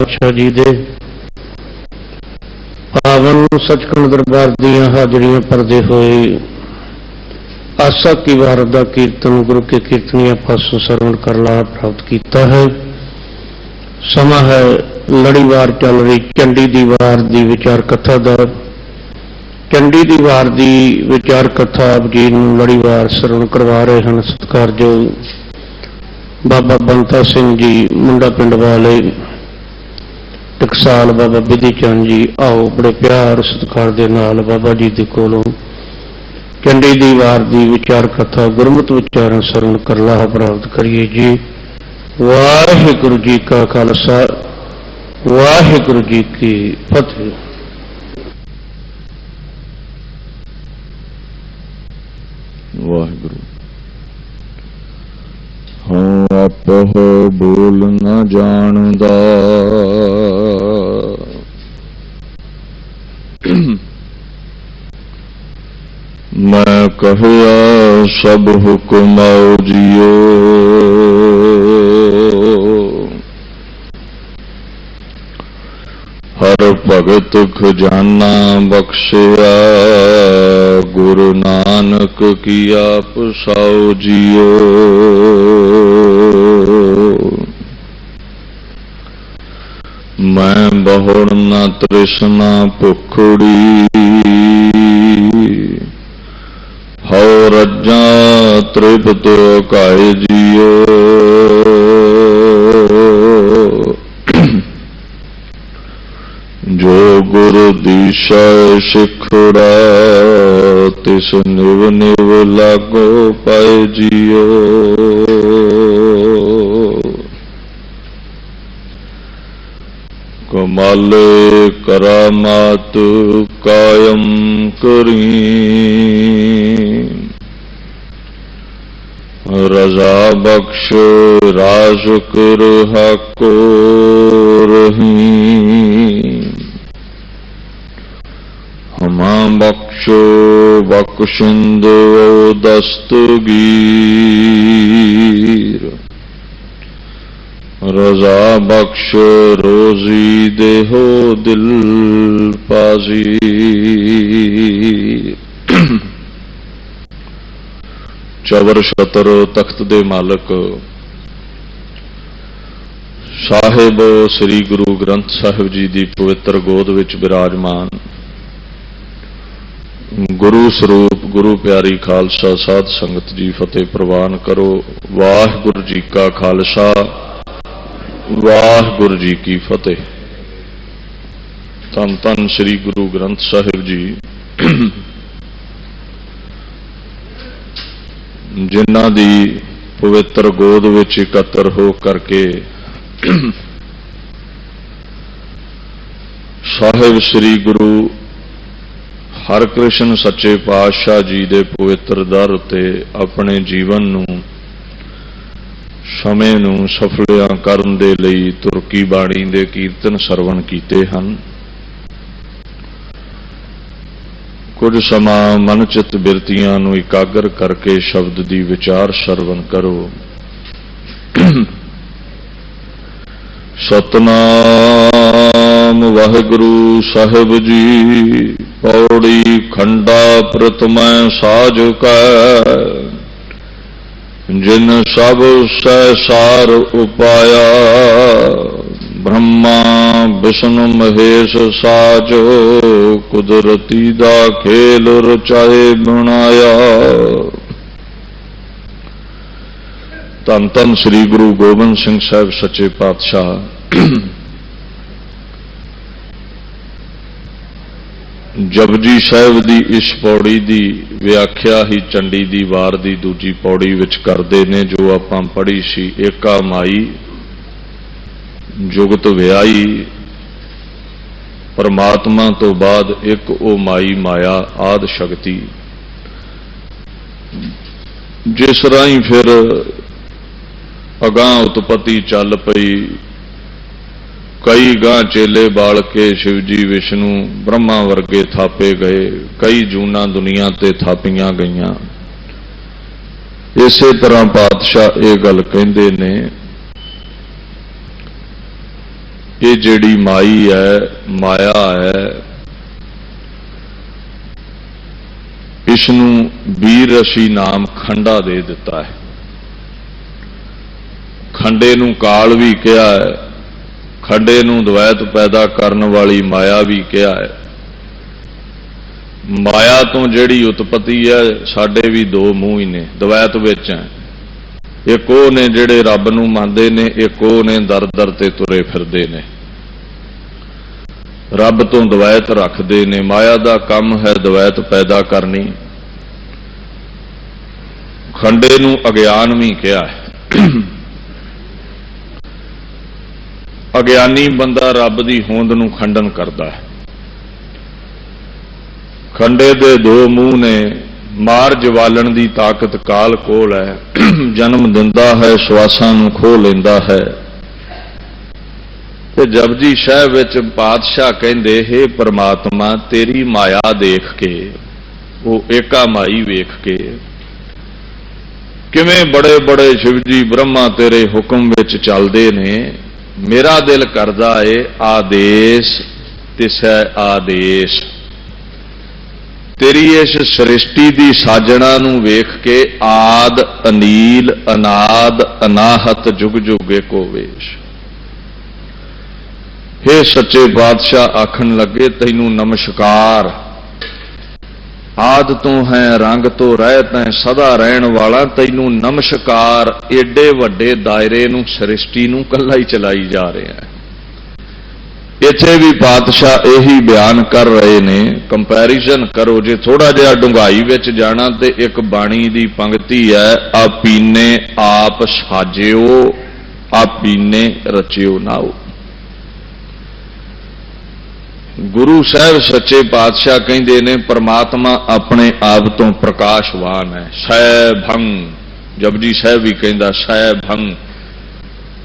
पातशाह जी दे पावन सचखंड दरबार दीयां हाजरियां भरदे होए आसा की वार दा कीर्तन गुरु के कीर्तनिया पासों सरवण कर लाभ प्राप्त किया है। समा है लड़ीवार चल रही चंडी दी वार दी विचार कथा दा। चंडी दी वार दी विचार कथा आप जी नूं लड़ीवार सरवण करवा रहे हैं सत्कारयोग बाबा बंता सिंह जी मुंडा पिंड वाले टकसाल बाबा बिधि चंद जी। आओ बड़े प्यार सत्कार दे नाल बाबा जी दे कोलों चंडी दी वार दी विचार कथा गुरमत विचारण सरवण कर लाभ प्राप्त करिए जी। वाहिगुरु जी का खालसा वाहिगुरु जी की फतेह। वाहिगुरु हाँ आपह बोल न जानदा मैं कहया सब हुक्म आओ जियो। हर भगत खजाना बख्शिया गुरु नानक की आप साओ जियो। मैं बहुड़ न तृष्णा भुखड़ी हौ रज्जा तृप्त काए जियो। जो गुरु दीशा शिखड़ा तिस निव निव लागो पाए जियो। कमाले करामात कायम करी रजा बख्श राज कर हाको रही। हमा बख्शो बख्शिंद दस्तगीर रजा बख्श रोजी देहो दिल पाजी। चवर छतर तख्त दे मालक साहिब श्री गुरु ग्रंथ साहिब जी की पवित्र गोद विच विराजमान गुरु स्वरूप गुरु प्यारी खालसा साध संगत जी फतेह प्रवान करो। वाहिगुरु जी का खालसा वाहिगुरु जी की फतेह। धन धन श्री गुरु ग्रंथ साहिब जी जिन्हां दी पवित्र गोद विच इकत्र हो करके साहिब श्री गुरु हरकृष्ण सच्चे पातशाह जी दे पवित्र दर उत्ते अपने जीवन नूं समय नूं सफलिया करन दे लई तुरकी बाणी दे कीर्तन सरवण कीते हन। कुछ समा मन चित बिरतियां नूं इकागर करके शब्द दी विचार सरवण करो। सतनाम वाहिगुरु साहिब जी पौड़ी खंडा प्रथम साज कै जिन सब सहसार उपाया। ब्रह्मा विष्णु महेश साजो कुदरती दा खेल रचाए बनाया। धन धन श्री गुरु गोबिंद सिंह साहब सच्चे पातशाह जपजी साहब की इस पौड़ी की व्याख्या ही चंडी दी वार की दूजी पौड़ी विच करते ने जो आपां पढ़ी सी। एका माई जुगत व्याई परमात्मा तो बाद एक ओ माई माया आद शक्ति जिस राही फिर अगां उत्पत्ति चल पई। कई गां चेले बाल के शिवजी विष्णु ब्रह्मा वर्गे थापे गए। कई जूना दुनिया ते थापियां गईयां। इसे तरह पातशाह ये गल कहंदे ने ये जिहड़ी माई है, माया है, इसनूं वीर रसी नाम खंडा दे दिता है। खंडे नूं काल भी कहा है, खंडे नूं द्वैत पैदा करने वाली माया भी कहा है। माया तो जिहड़ी उत्पत्ति है, साडे भी दो मूँह ही ने, द्वैत विच है। एक वो ने जिहड़े रब नूं मनदे ने, एक वो ने दर दर ते तुरे फिरदे ने, रब तो द्वैत रखदे ने। माया दा काम है द्वैत पैदा करनी। खंडे नूं अज्ञान भी कहा है। अज्ञानी बंदा रब दी होंद नूं खंडन करदा है। खंडे दे दो मूँह ने, मार जवालन दी ताकत काल कोल है, जन्म दिंदा है, श्वासां नूं खो लैंदा है। ते जपजी शह विच पातशाह कहंदे, हे परमात्मा तेरी माया देख के, वो एका माई वेख के, किवें बड़े बड़े शिवजी ब्रह्मा तेरे हुक्म विच चलदे ने। मेरा दिल करदा है आदेश तिसै आदेश। तेरी इस सृष्टि की साजणा नूं वेख के आद अनील अनाद अनाहत जुग जुग एको वेश। हे सच्चे बादशाह आखन लगे तैनू नमस्कार। आद तो है रंग तो रहत है सदा रहन वाला, तैनू नमस्कार। एडे वड्डे दायरे नूं सृष्टि नूं कल्ला ही चलाई जा रहे हैं। इत्थे भी पातशाह यही बयान कर रहे ने। कंपैरिजन करो, जे थोड़ा जिहा डुंगाई विच जाना ते एक बाणी दी पंक्ति है, आपीने आप साजिओ आपीने रचिओ नाओ। गुरु साहब सच्चे पातशाह कहंदे ने परमात्मा अपने आप तो प्रकाशवान है। सै भंग जपजी साहब भी कहंदा सै भंग।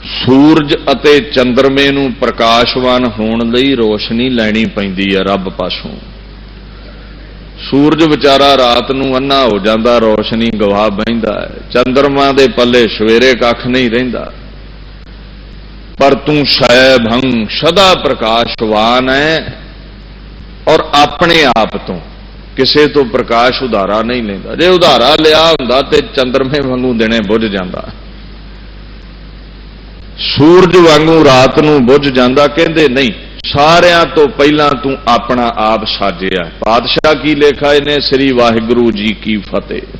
सूरज अते चंद्रमे नूं प्रकाशवान होने लई रोशनी लैनी पैंदी है रब पासों। सूरज विचारा रात नूं अन्ना हो जांदा, रोशनी गवा बहिंदा है। चंद्रमा दे पल्ले सवेरे कख नहीं रहिंदा। पर तू सै भंग सदा प्रकाशवान है और अपने आप तो किसे तो प्रकाश उधारा नहीं लेंदा। जे उधारा लिया हुंदा ते चंद्रमे वांगू दिने बुझ जांदा, सूरज वांगू रात नूं बुझ जांदा। कहंदे नहीं, सारियां तो पहला तू अपना आप साजिया। पातशाह की लेखा इन्हें श्री वाहिगुरु जी की फतेह।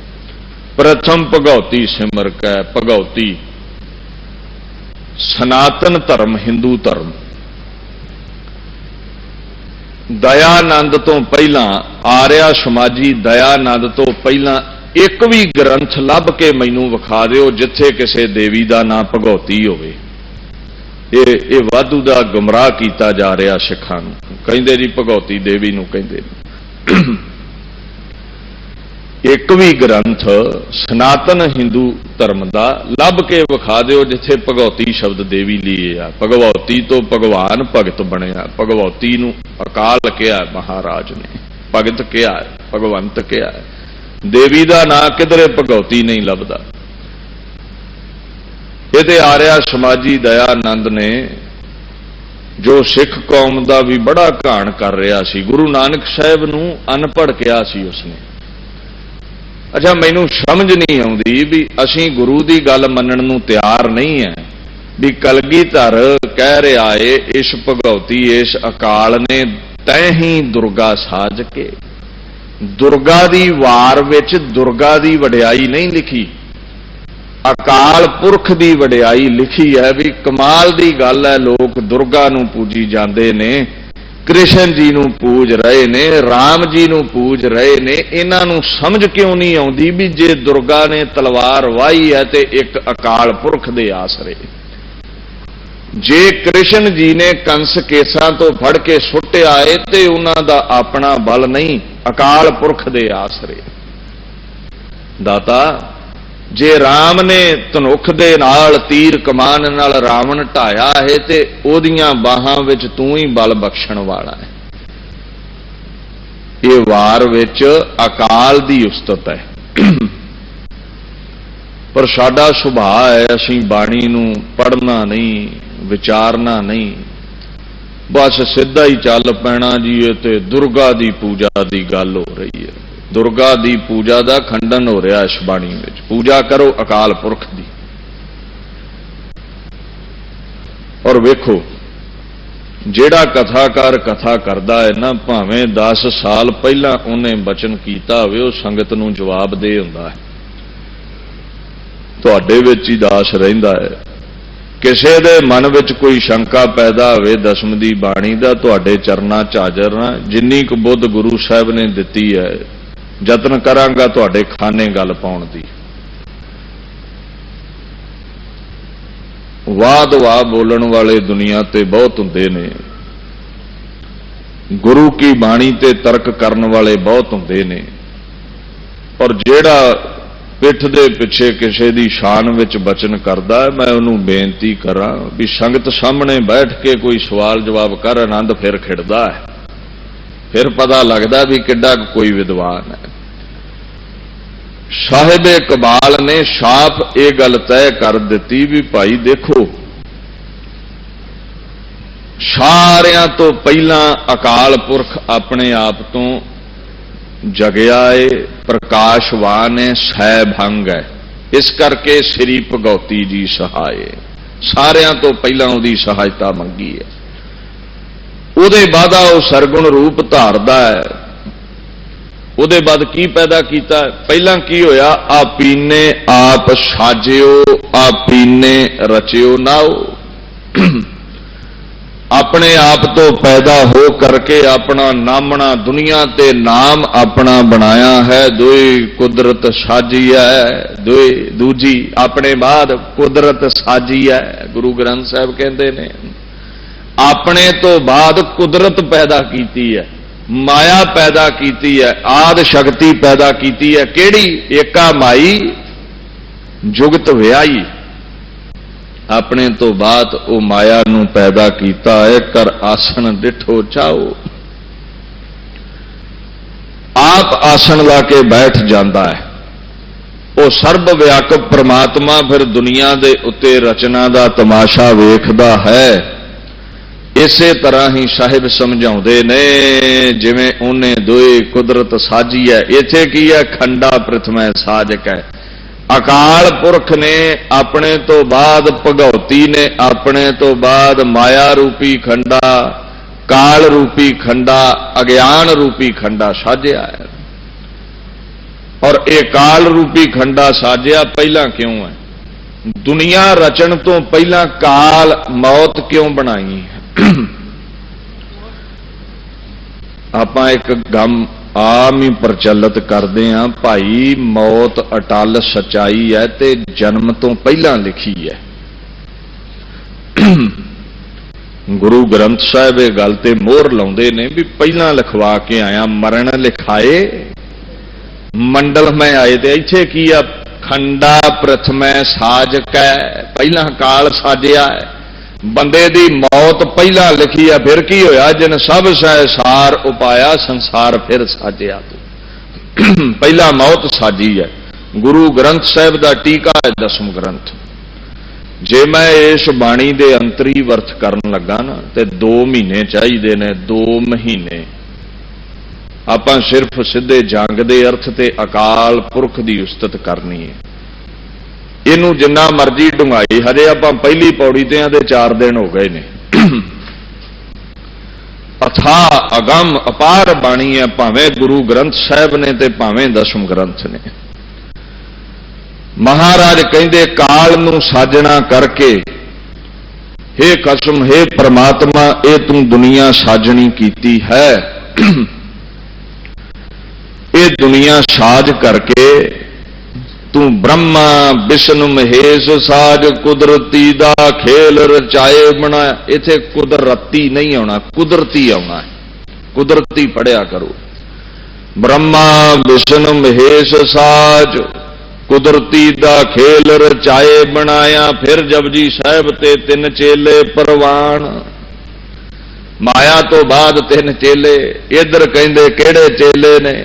प्रथम भगौती सिमर कै भगौती सनातन धर्म हिंदू धर्म। दयानंद तो पहला आर्या समाजी दयानंद तो पहला एक भी ग्रंथ लभ के मैनू विखा दिओ जिथे किसी देवी का नाम भगौती होवे। ये वाधू का गुमराह किया जा रहा सिखां नूं। कहंदे जी भगौती देवी नूं कहंदे। एक भी ग्रंथ सनातन हिंदू धर्म का लभ के विखा दिओ जिथे भगवती शब्द देवी लिए आ। भगवती तो भगवान भगत बनया। भगवती नूं अकाल कहा महाराज ने, भगत कहा भगवंत कहा। देवी का नाम किधरे भगवती नहीं लभदा। ये आर्या समाजी दयानंद ने जो सिख कौम का भी बड़ा घाण कर रहा सी। गुरु नानक साहब नूं अनपढ़ कहा सी उसने। अच्छा मैनू समझ नहीं आउंदी भी असीं गुरु की गल मनण नूं तैयार नहीं है भी कलगीधर कह रहा है इस भगवती इस अकाल ने तैं ही दुर्गा साज के। दुर्गा दी वार विच दुर्गा दी वडियाई नहीं लिखी, अकाल पुरख दी वडियाई लिखी है। भी कमाल दी गल है, लोग दुर्गा नूं पूजी जांदे ने, कृष्ण जी नूं पूज रहे ने, राम जी नूं पूज रहे ने। इन्हां नूं समझ क्यों नहीं आउंदी भी जे दुर्गा ने तलवार वाही है ते एक अकाल पुरख दे आसरे। जे कृष्ण जी ने कंस केसां तो फड़ के सुट्टिया है ते उन्हां दा अपना बल नहीं, अकाल पुरख दे आसरे। दाता जे राम ने धनुख दे नाल तीर कमान नाल रावण ढाया है ते ओदियां बाहां विच तू ही बल बख्शण वाला है। ये वार विच अकाल दी उस्तत है। पर साडा सुभाव है असीं बाणी नूं पढ़ना नहीं, विचारना नहीं, बस सीधा ही चल पैना जी। ये दुर्गा की पूजा की गल हो रही है। दुर्गा की पूजा का खंडन हो रहा इस बाणी में। पूजा करो अकाल पुरख की। और वेखो जेड़ा कथाकार कथा करता है ना, भावें 10 साल पहला उन्हें बचन किया होवे, वो संगत नूं जवाब दे हुंदा है। तुहाडे विच ही दास रहिंदा है। किसी दे मन विच कोई शंका पैदा होवे दसम दी बाणी दा, तुहाडे चरनां च हाज़र ना। जिन्नी कुछ बुद्ध गुरु साहब ने दिती है, यतन करांगा तुहाडे खाने गल पाउण दी। वाद वाह बोलन वाले दुनिया ते बहुत हुंदे ने। गुरु की बाणी ते तर्क करन वाले बहुत हुंदे ने। और जेड़ा पिठ दे पिछे किसी दी शान विच बचन करदा है, मैं उन्होंने बेनती करा भी संगत सामने बैठ के कोई सवाल जवाब कर, आनंद फिर खिड़दा है। फिर पता लगदा भी किड्डा कोई विद्वान है। साहिब इकबाल ने साफ ये गल तय कर दी भी भाई देखो, सारियां तो पहला अकाल पुरख अपने आप तो जगया है, प्रकाशवान है, सैभंग है। इस करके श्री भगौती जी सहाय। सारियां तो पहला उहदी सहायता मंगी है। उहदे बाद वो सरगुण रूप धारदा है। उहदे बाद की पैदा किया? पहला की होया, आपीने आप साजियो, आपीने रचियो नाओ। अपने आप तो पैदा हो करके अपना नामना दुनिया ते नाम अपना बनाया है। दुई कुदरत साजी है, दूजी अपने बाद कुदरत साजी है। गुरु ग्रंथ साहब कहते ने अपने तो बाद कुदरत पैदा की है, माया पैदा की है, आद शक्ति पैदा की है। केड़ी? एका माई जुगत व्याई। अपने तो बाद वो माया नू पैदा किया है। कर आसन डिठो चाओ। आप आसन ला के बैठ जाता है। वो सर्व व्यापक परमात्मा फिर दुनिया दे उत्ते रचना का तमाशा वेखदा है। इसे तरह ही साहिब समझाउंदे ने, जिवें उन्हें दोए कुदरत साजी है। इत्थे की है? खंडा प्रथमै साजक है। अकाल पुरख ने अपने तो बाद, भगौती ने अपने तो बाद माया रूपी खंडा, काल रूपी खंडा, अज्ञान रूपी खंडा साजिया है। और ये काल रूपी खंडा साजिया पहला क्यों है? दुनिया रचन तो पहला काल मौत क्यों बनाई है? आप एक गम आम ही प्रचलित करते हैं, भाई मौत अटल सच्चाई है ते जन्म तो पहला लिखी है। गुरु ग्रंथ साहब ये गल ते मोहर लाउंदे ने भी पहला लिखवा के आया, मरण लिखाए मंडल में आए। ते इत्थे की आ? खंडा प्रथमै साजक है। पहला काल साजिया है। बंदे दी मौत पहला लिखी है। फिर की होया? जिन सब सहसार उपाया, संसार फिर साजिया। तो पहला मौत साजी है। गुरु ग्रंथ साहब का टीका है 10वां ग्रंथ। जे मैं इस बाणी दे अंतरी वर्थ करन लगा ना ते 2 महीने चाहिए ने। 2 महीने आपां सिर्फ सीधे जंग दे अर्थ ते अकाल पुरख की उस्तत करनी है। इनू जिन्ना मर्जी ढुंगाई, हजे आप पहली पौड़ी ते आदे 4 दिन हो गए ने। अथा अगम अपार बाणी है, भावें गुरु ग्रंथ साहब ने ते भावें 10वां ग्रंथ ने। महाराज कहते काल नू साजना करके, हे कसम, हे परमात्मा, ये तू दुनिया साजनी कीती है। ये दुनिया साज करके तू ब्रह्मा विष्णु महेश साज कुदरती दा खेल रचाए बनाया। इथे कुदरती नहीं आना, कुदरती आना है। कुदरती पढ़िया करो। ब्रह्मा विष्णु महेश साज कुदरती दा खेल रचाए बनाया। फिर जपजी साहब ते 3 चेले परवान। माया तो बाद 3 चेले। इधर कहंदे केड़े चेले ने?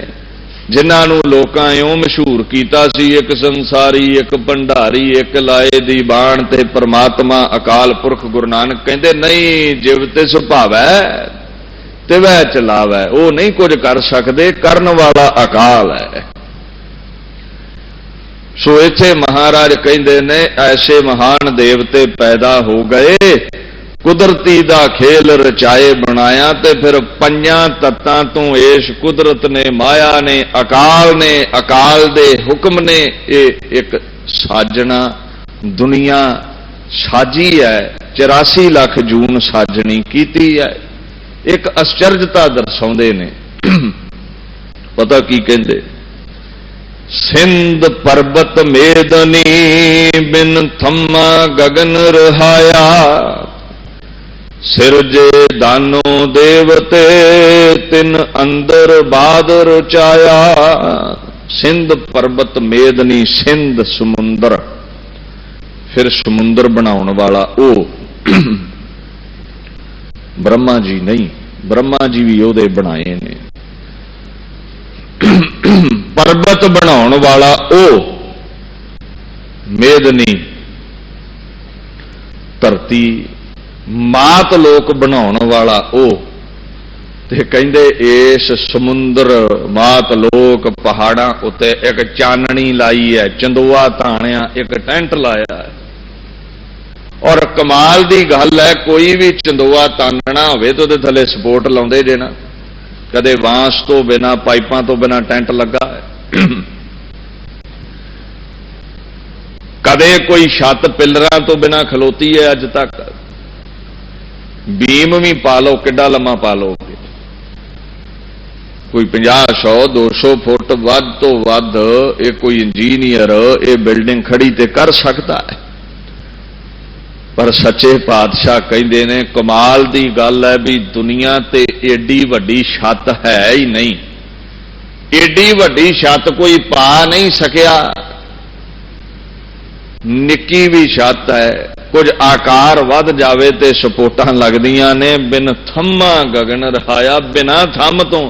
जिन्हों लोकां इउं मशहूर कीता सी, एक संसारी, एक भंडारी, एक लाए दी बाण ते परमात्मा अकाल पुरख गुरु नानक कहते नहीं, जिव ते सुभावै ते वह चलावै, वो नहीं कुछ कर सकते, करन वाला अकाल है। सो इत्थे महाराज कहते ने ऐसे महान देवते पैदा हो गए, कुदरती दा खेल रचाए बनाया, ते फिर पंजां तत्तां तो इस कुदरत ने, माया ने, अकाल दे हुक्म ने ये एक साजना दुनिया साजी है। 84 लाख जून साजनी कीती है। एक आश्चर्यता दर्शाउंदे ने। पता की कहंदे, सिंध पर्वत मेदनी बिन थम्मा गगन रहाया, सिरजे दानो देवते तिन अंदर बाद रचाया। सिंध पर्वत मेदनी, सिंध समुंदर, फिर समुंदर बनाने वाला ओ ब्रह्मा जी नहीं, ब्रह्मा जी भी ओदे बनाए ने। पर्वत बनाने वाला ओ मेदनी, धरती मात लोक बनाने वाला ओ, ते कहंदे इस समुंदर मात लोक पहाड़ां उत्ते एक चाननी लाई है, चंदोआ ताणिया एक टेंट लाया है। और कमाल दी गल है, कोई भी चंदोआ तानना होवे तो थले सपोर्ट लाउंदे जे ना, कदे बांस तो बिना, पाइपां तो बिना टेंट लगा है, कदे कोई छत पिलरां तो बिना खलोती है अज तक। बीम भी पा लो, किड्डा लम्मा पा लो, कोई 50, 100, 200 फुट वध तो वध ये कोई इंजीनियर ये बिल्डिंग खड़ी ते कर सकता है। पर सच्चे पातशाह कहते ने कमाल दी गल है भी दुनिया ते एडी वड्डी छत है ही नहीं, एडी वड्डी छत कोई पा नहीं सकिया। निक्की भी छत है, कुछ आकार वध जावे ते सपोर्टां लगदियां ने। बिन थम्मा गगन रहाया, बिना थम तो,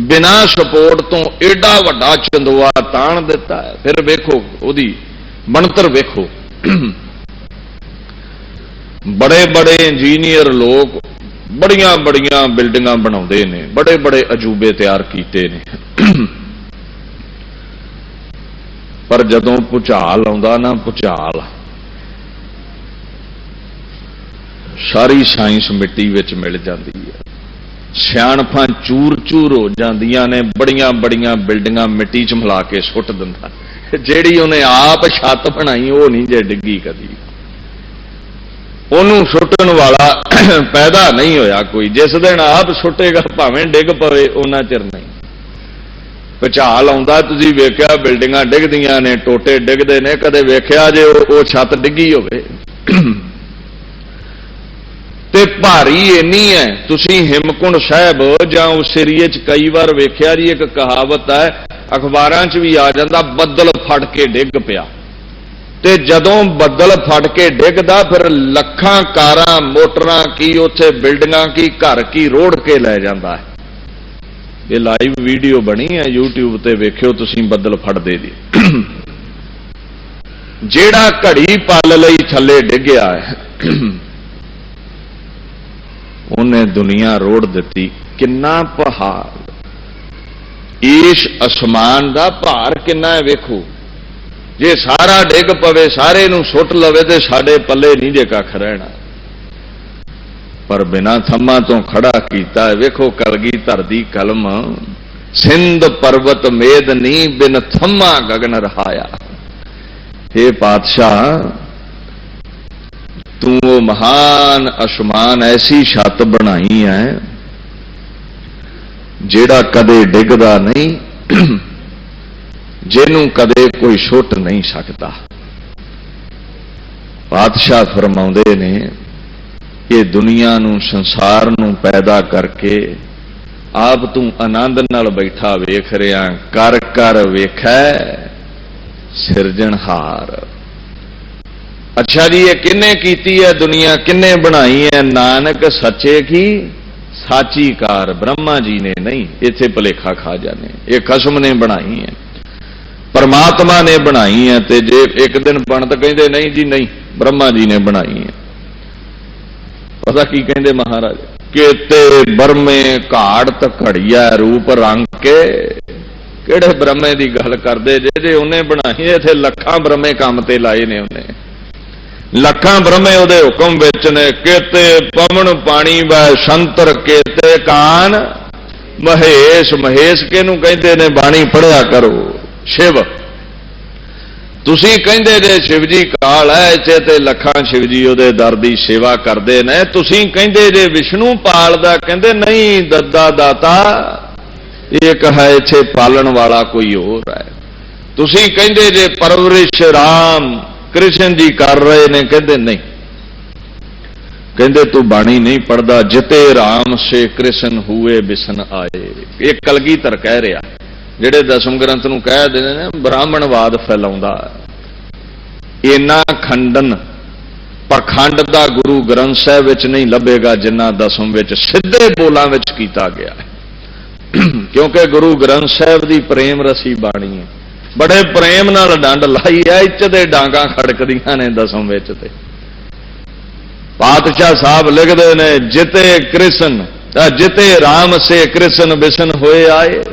बिना सपोर्ट तो एडा वड्डा चंदोआ ताण दिता है। फिर वेखो ओदी बनतर वेखो। बड़े बड़े इंजीनियर लोग बड़ियां बड़ियां बिल्डिंगां बनाउंदे ने, बड़े बड़े अजूबे तैयार कीते ने। पर जदों भुचाल आउंदा ना, भुचाल सारी साइंस मिट्टी विच मिल जाती है, सियाणफां चूर चूर हो जांदियां ने, बड़ियां बड़ियां बिल्डिंगां मिट्टी च मिला के सुट दिंदा। जिहड़ी उन्हें आप छत बनाई वो नहीं जे डिग्गी कदी, उन्होंने सुटन वाला पैदा नहीं होया कोई। जिस दिन आप सुटेगा भावें डिग पवे उन्ना चिर नहीं। भुचाल आउंदा तुसीं वेख्या बिल्डिंगां डिगदियां ने, टोटे डिगदे ने, कदे वेख्या जे वो छत डिग्गी होवे? ते भारी इन्नी है। तुसीं हिमकुंड साहब जां उस एरिए च कई बार वेख्या जी, एक कहावत है अखबारां च भी आ जांदा, बदल फड़ के डिग पिया। ते जदों बदल फड़ के डिगदा फिर लखां कारां मोटरां की उत्थे बिल्डिंगां की घर की रोड़ के लै जांदा है। ये लाइव वीडियो बनी है यूट्यूब ते, वेख्यो तुसीं बदल फड़दे दी। जेड़ा घड़ी पल लई थल्ले डिग्या है उन्हें दुनिया रोड़ दिती। किन्ना पहाड़, इस आसमान दा भार किन्ना है वेखो। जे सारा डिग पवे, सारे नूं सुट लवे ते साडे पल्ले नहीं जे कख रहना। पर बिना थम्मा तो खड़ा कीता है। वेखो कलगीधर दी कलम, सिंध पर्वत मेदनी बिन थम्मा गगन रहाया। हे पातशाह, तू वो महान आसमान ऐसी छत बनाई है जेड़ा कदे डिगदा नहीं, जिन्हों कदे कोई सुट नहीं सकता। पातशाह फरमाउंदे ने कि दुनिया नूं, संसार नूं पैदा करके आप तू आनंद नाल बैठा वेख रिया, कर कर वेखै सिरजनहार। अच्छा जी, ये किन्ने कीती है दुनिया, किन्ने बनाई है? नानक सच्चे की साची कार ब्रह्मा जी ने नहीं, इत्थे भुलेखा खा जाने। ये खसम ने बनाई है, परमात्मा ने बनाई है। ते जे एक दिन पंडित कहते नहीं जी नहीं, ब्रह्मा जी ने बनाई है। पता की कहते महाराज, केते बरमे घाड़त घड़िया रूप रंग के। किहड़े ब्रह्मे की गल करते जे उन्हें बनाई, इत्थे लखां ब्रह्मे काम ते लाए ने उन्हें, लखां ब्रह्मे उहदे हुक्म विच ने। केते पवन पानी वै संतर केते कान महेश। महेश किहनूं कहंदे ने, बाणी पढ़िया करो। शिव तुसीं कहंदे जे शिव जी काल है, इत्थे ते लखां शिव जी उहदे दर दी सेवा करदे ने। तुसीं कहंदे जे विष्णु पालदा, कहंदे नहीं दद्दा दाता एक है, इत्थे पालन वाला कोई होर है। तुसीं कहंदे जे परवरिश राम कृष्ण जी कर रहे ने, कहते नहीं, कहते तू बाणी नहीं पढ़ता। जिते राम से कृष्ण हुए बिसन आए। एक कलगीधर कह रहा, जेड़े दसम ग्रंथ नूं कह देने ने ब्राह्मणवाद फैलाउंदा। इन्ना खंडन पखंड दा गुरु ग्रंथ साहिब विच नहीं लभेगा जिन्ना दसम विच सिद्धे बोलां विच कीता गया है। क्योंकि गुरु ग्रंथ साहिब दी प्रेम रसी बाणी है, बड़े प्रेम नाल डंड लाई है, इच दे डांगा खड़कदियां ने दसम विच। ते पातशाह साहब लिखते ने, जिते कृष्ण जिते राम से कृष्ण बिसन होए आए।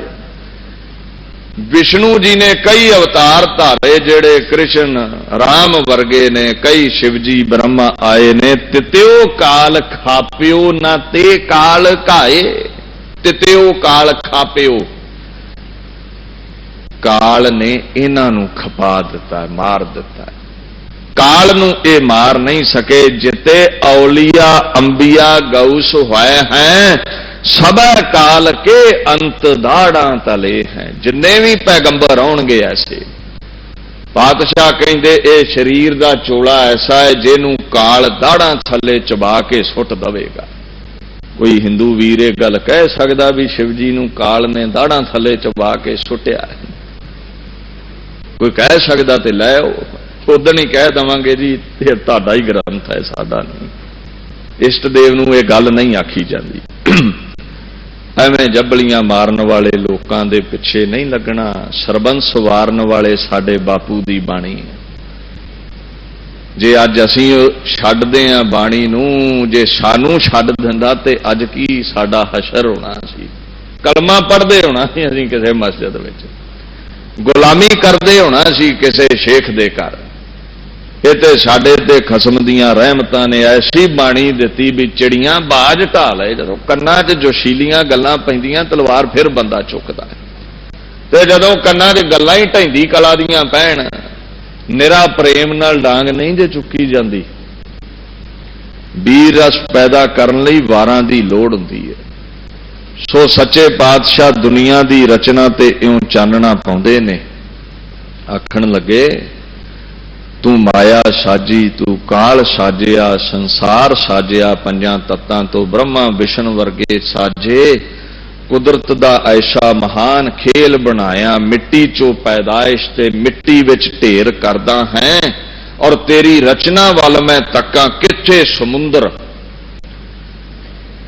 विष्णु जी ने कई अवतार धारे, जेड़े कृष्ण राम वर्गे ने, कई शिवजी ब्रह्मा आए ने। तित्यो काल खाप्यो ना ते काल घाए। तित्यो काल खाप्यो, काल ने इन्हां नूं खपा दिता, मार दिता। काल नूं ये मार नहीं सके। जिते औलिया अंबिया गौस होए हैं, सब काल के अंत दाड़ा तले हैं। जिन्ने भी पैगंबर आउणगे ऐसे। पातशाह कहंदे ए शरीर दा चोला ऐसा है जिन्हों काल दाड़ा थले चबा के सुट दवेगा। कोई हिंदू वीर ये गल कह सकदा भी शिवजी नूं काल ने दाड़ा थले चबा के सुटिया है? कोई कह सकदा ते लै उदन ही कह देवांगे जी ये तुहाडा ही ग्रंथ है, साडा नहीं। इष्ट देव नूं ये गल नहीं आखी जाती। एवें जबलियां मारन वाले लोकां दे पिछे नहीं लगना। सरबंस वारन वाले साडे बापू दी बाणी है। जे अज असीं छड्डदे आ बाणी नूं, जे सानू छड्ड दिंदा ते अज की साडा हशर होना सी। कलमा पढ़दे होना सी असीं किसे मस्जिद विच, गुलामी करदे होना सी किसे शेख दे घर। ये ते साडे ते खसम दियां रहमतां ने ऐसी बाणी दिती भी चिड़ियां बाज ढा लए। जदों कन्नां 'च जोशीलियां गल्लां पैंदियां तलवार फिर बंदा चुकदा है, ते जदों कन्नां 'च गल्लां ही ढैंदी कला दियां पैण, निरा प्रेम नाल डांग नहीं जे चुकी जाती। वीर रस पैदा करने लई वारां दी लोड़ हुंदी है। सो सच्चे पातशाह दुनिया दी रचना ते इउं चानना पाउंदे ने। आखण लगे तू माया साजी, तू काल साजिया, संसार साजिया, पंजां तत्तां तो ब्रह्मा विष्णु वर्गे साजे। कुदरत दा ऐसा महान खेल बनाया, मिट्टी चो पैदाइश ते मिट्टी विच ढेर करदा है। और तेरी रचना वाल मैं तक्का, किथे समुंदर,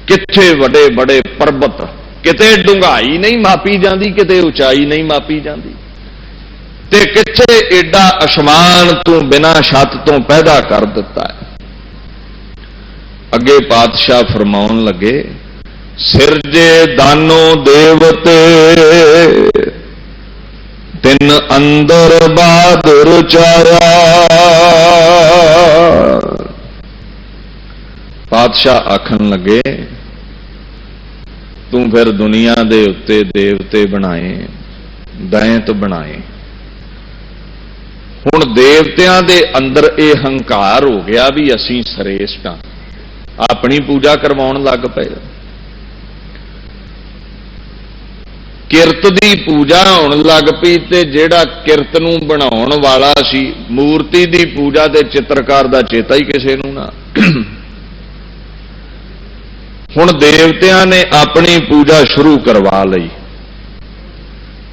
किथे बड़े बड़े पर्वत, किते डूंघाई नहीं मापी जाती, किते उचाई नहीं मापी जाती, ते किथे एडा आसमान तू बिना छत तो पैदा कर दिता है। अगे पातशाह फरमाउन लगे, सिरजे दानो देवते तिन अंदर बहादुर चारा। पातशाह आखन लगे तू फिर दुनिया दे उत्ते देवते बनाए, दैंत बनाए। हुण देवतियां दे अंदर यह हंकार हो गया भी असीं श्रेष्ठ हां, अपनी पूजा करवाउण लग पए। किरत दी पूजा होण लग पई, ते जिहड़ा किरत नूं बनाउण वाला सी, मूर्ति दी पूजा ते चित्रकार दा चेता ही किसे नूं ना। हुण देवतियां ने अपनी पूजा शुरू करवा लई,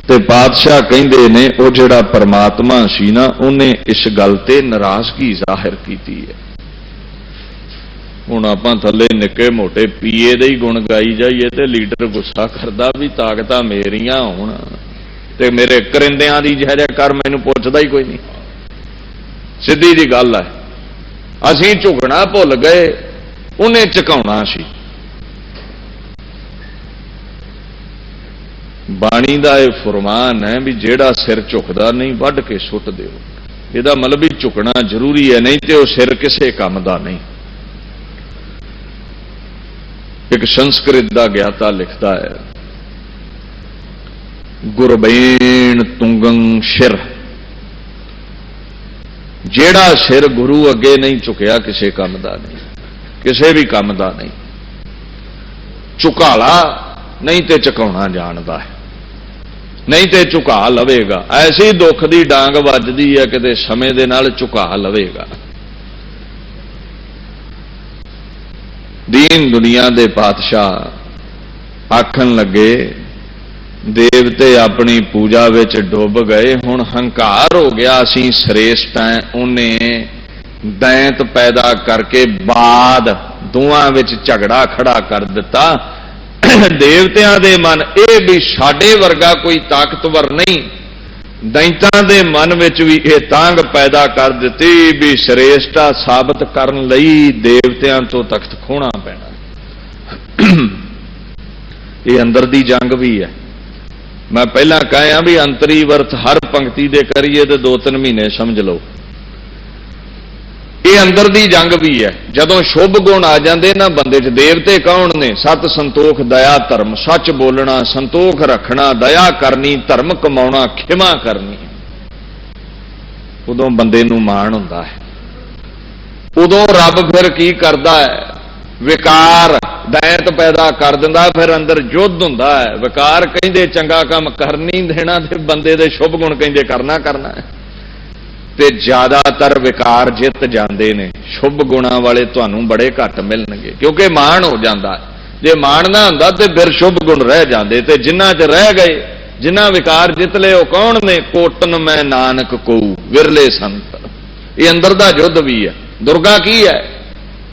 ते पातशाह कहिंदे ने वो जिहड़ा परमात्मा सी ना, उन्हें इस गल ते नाराजगी जाहिर कीती है। ਹੁਣ ਆਪਾਂ ਥੱਲੇ ਨਿੱਕੇ ਮੋਟੇ ਪੀਏ ਦੇ ਹੀ ਗੁਣ ਗਾਈ ਜਾਈਏ ਤੇ ਲੀਡਰ ਗੁੱਸਾ ਕਰਦਾ ਵੀ ਤਾਕਤਾਂ ਮੇਰੀਆਂ ਹੋਣ ਤੇ ਮੇਰੇ ਕਰਿੰਦਿਆਂ ਦੀ ਜਿਹੜਾ ਕਰ ਮੈਨੂੰ ਪੁੱਛਦਾ ਹੀ ਕੋਈ ਨਹੀਂ। ਸਿੱਧੀ ਜੀ ਗੱਲ ਹੈ, ਅਸੀਂ ਝੁਕਣਾ ਭੁੱਲ ਗਏ, ਉਹਨੇ ਝੁਕਾਉਣਾ ਸੀ। ਬਾਣੀ ਦਾ ਇਹ ਫਰਮਾਨ ਹੈ ਵੀ ਜਿਹੜਾ ਸਿਰ ਝੁਕਦਾ ਨਹੀਂ ਵੱਢ ਕੇ ਸੁੱਟ ਦਿਓ। ਇਹਦਾ ਮਤਲਬ ਵੀ ਝੁਕਣਾ ਜ਼ਰੂਰੀ ਹੈ, ਨਹੀਂ ਤੇ ਉਹ ਸਿਰ ਕਿਸੇ ਕੰਮ ਦਾ ਨਹੀਂ। ਇੱਕ ਸੰਸਕ੍ਰਿਤ ਦਾ ਗਿਆਤਾ ਲਿਖਦਾ ਹੈ, ਗੁਰਬੇਣ ਤੁੰਗੰ ਸ਼ਿਰ, ਜਿਹੜਾ ਸਿਰ ਗੁਰੂ ਅੱਗੇ ਨਹੀਂ ਝੁਕਿਆ ਕਿਸੇ ਕੰਮ ਦਾ ਨਹੀਂ, ਕਿਸੇ ਵੀ ਕੰਮ ਦਾ ਨਹੀਂ। ਝੁਕਾਲਾ ਨਹੀਂ ਤੇ ਝੁਕਾਉਣਾ ਜਾਣਦਾ ਹੈ, ਨਹੀਂ ਤੇ ਝੁਕਾ ਲਵੇਗਾ। ਐਸੀ ਦੁੱਖ ਦੀ ਡਾਂਗ ਵੱਜਦੀ ਹੈ ਕਿਤੇ ਸਮੇਂ ਦੇ ਨਾਲ ਝੁਕਾ ਲਵੇਗਾ। ਦੀਨ ਦੁਨੀਆ ਦੇ ਪਾਤਸ਼ਾਹ ਆਖਣ ਲੱਗੇ, ਦੇਵਤੇ ਆਪਣੀ ਪੂਜਾ ਵਿੱਚ ਡੁੱਬ ਗਏ, ਹੁਣ ਹੰਕਾਰ ਹੋ ਗਿਆ, ਅਸੀਂ ਸ੍ਰੇਸ਼ਟ ਹਾਂ। ਉਹਨੇ ਦੈਂਤ ਪੈਦਾ ਕਰਕੇ ਬਾਦ ਦੋਵਾਂ ਵਿੱਚ ਝਗੜਾ ਖੜਾ ਕਰ ਦਿੱਤਾ। ਦੇਵਤਿਆਂ ਦੇ ਮਨ ਇਹ ਵੀ ਸਾਡੇ ਵਰਗਾ ਕੋਈ ਤਾਕਤਵਰ ਨਹੀਂ, ਦੈਂਤਾਂ ਦੇ ਮਨ ਵਿੱਚ ਵੀ ਇਹ ਤਾਂਗ ਪੈਦਾ ਕਰ ਦਿੱਤੀ ਵੀ ਸ੍ਰੇਸ਼ਟਾ ਸਾਬਤ ਕਰਨ ਲਈ ਦੇਵਤਿਆਂ ਤੋਂ ਤਖਤ ਖੋਣਾ ਪੈਣਾ। ਇਹ ਅੰਦਰ ਦੀ ਜੰਗ ਵੀ ਹੈ। ਮੈਂ ਪਹਿਲਾਂ ਕਹਿਆ ਵੀ ਅੰਤਰੀ ਵਰਤ ਹਰ ਪੰਕਤੀ ਦੇ ਕਰੀਏ ਤੇ 2-3 ਮਹੀਨੇ ਸਮਝ ਲਓ। ਇਹ ਅੰਦਰ ਦੀ ਜੰਗ ਵੀ ਹੈ। ਜਦੋਂ ਸ਼ੁਭ ਗੁਣ ਆ ਜਾਂਦੇ ਨਾ ਬੰਦੇ 'ਚ, ਦੇਵਤੇ ਕੌਣ ਨੇ? ਸਤ, ਸੰਤੋਖ, ਦਇਆ, ਧਰਮ। ਸੱਚ ਬੋਲਣਾ, ਸੰਤੋਖ ਰੱਖਣਾ, ਦਇਆ ਕਰਨੀ, ਧਰਮ ਕਮਾਉਣਾ, ਖਿਮਾ ਕਰਨੀ। ਉਦੋਂ ਬੰਦੇ ਨੂੰ ਮਾਣ ਹੁੰਦਾ ਹੈ। ਉਦੋਂ ਰੱਬ ਫਿਰ ਕੀ ਕਰਦਾ ਹੈ? ਵਿਕਾਰ ਦੈਂਤ ਪੈਦਾ ਕਰ ਦਿੰਦਾ, ਫਿਰ ਅੰਦਰ ਯੁੱਧ ਹੁੰਦਾ ਹੈ। ਵਿਕਾਰ ਕਹਿੰਦੇ ਚੰਗਾ ਕੰਮ ਕਰ ਨਹੀਂ ਦੇਣਾ, ਤੇ ਬੰਦੇ ਦੇ ਸ਼ੁਭ ਗੁਣ ਕਹਿੰਦੇ ਕਰਨਾ ਹੈ। ਤੇ ਜ਼ਿਆਦਾਤਰ ਵਿਕਾਰ ਜਿੱਤ ਜਾਂਦੇ ਨੇ। ਸ਼ੁਭ ਗੁਣਾਂ ਵਾਲੇ ਤੁਹਾਨੂੰ ਬੜੇ ਘੱਟ ਮਿਲਣਗੇ, ਕਿਉਂਕਿ ਮਾਣ ਹੋ ਜਾਂਦਾ। ਜੇ ਮਾਣ ਨਾ ਹੁੰਦਾ ਤੇ ਫਿਰ ਸ਼ੁਭ ਗੁਣ ਰਹਿ ਜਾਂਦੇ। ਤੇ ਜਿਨ੍ਹਾਂ 'ਚ ਰਹਿ ਗਏ, ਜਿਨ੍ਹਾਂ ਵਿਕਾਰ ਜਿੱਤ ਲਏ, ਉਹ ਕੌਣ ਨੇ? ਕੋਟਨ ਮੈਂ ਨਾਨਕ ਕਉ ਵਿਰਲੇ ਸੰਤ। ਇਹ ਅੰਦਰ ਦਾ ਯੁੱਧ ਵੀ ਹੈ। ਦੁਰਗਾ ਕੀ ਹੈ?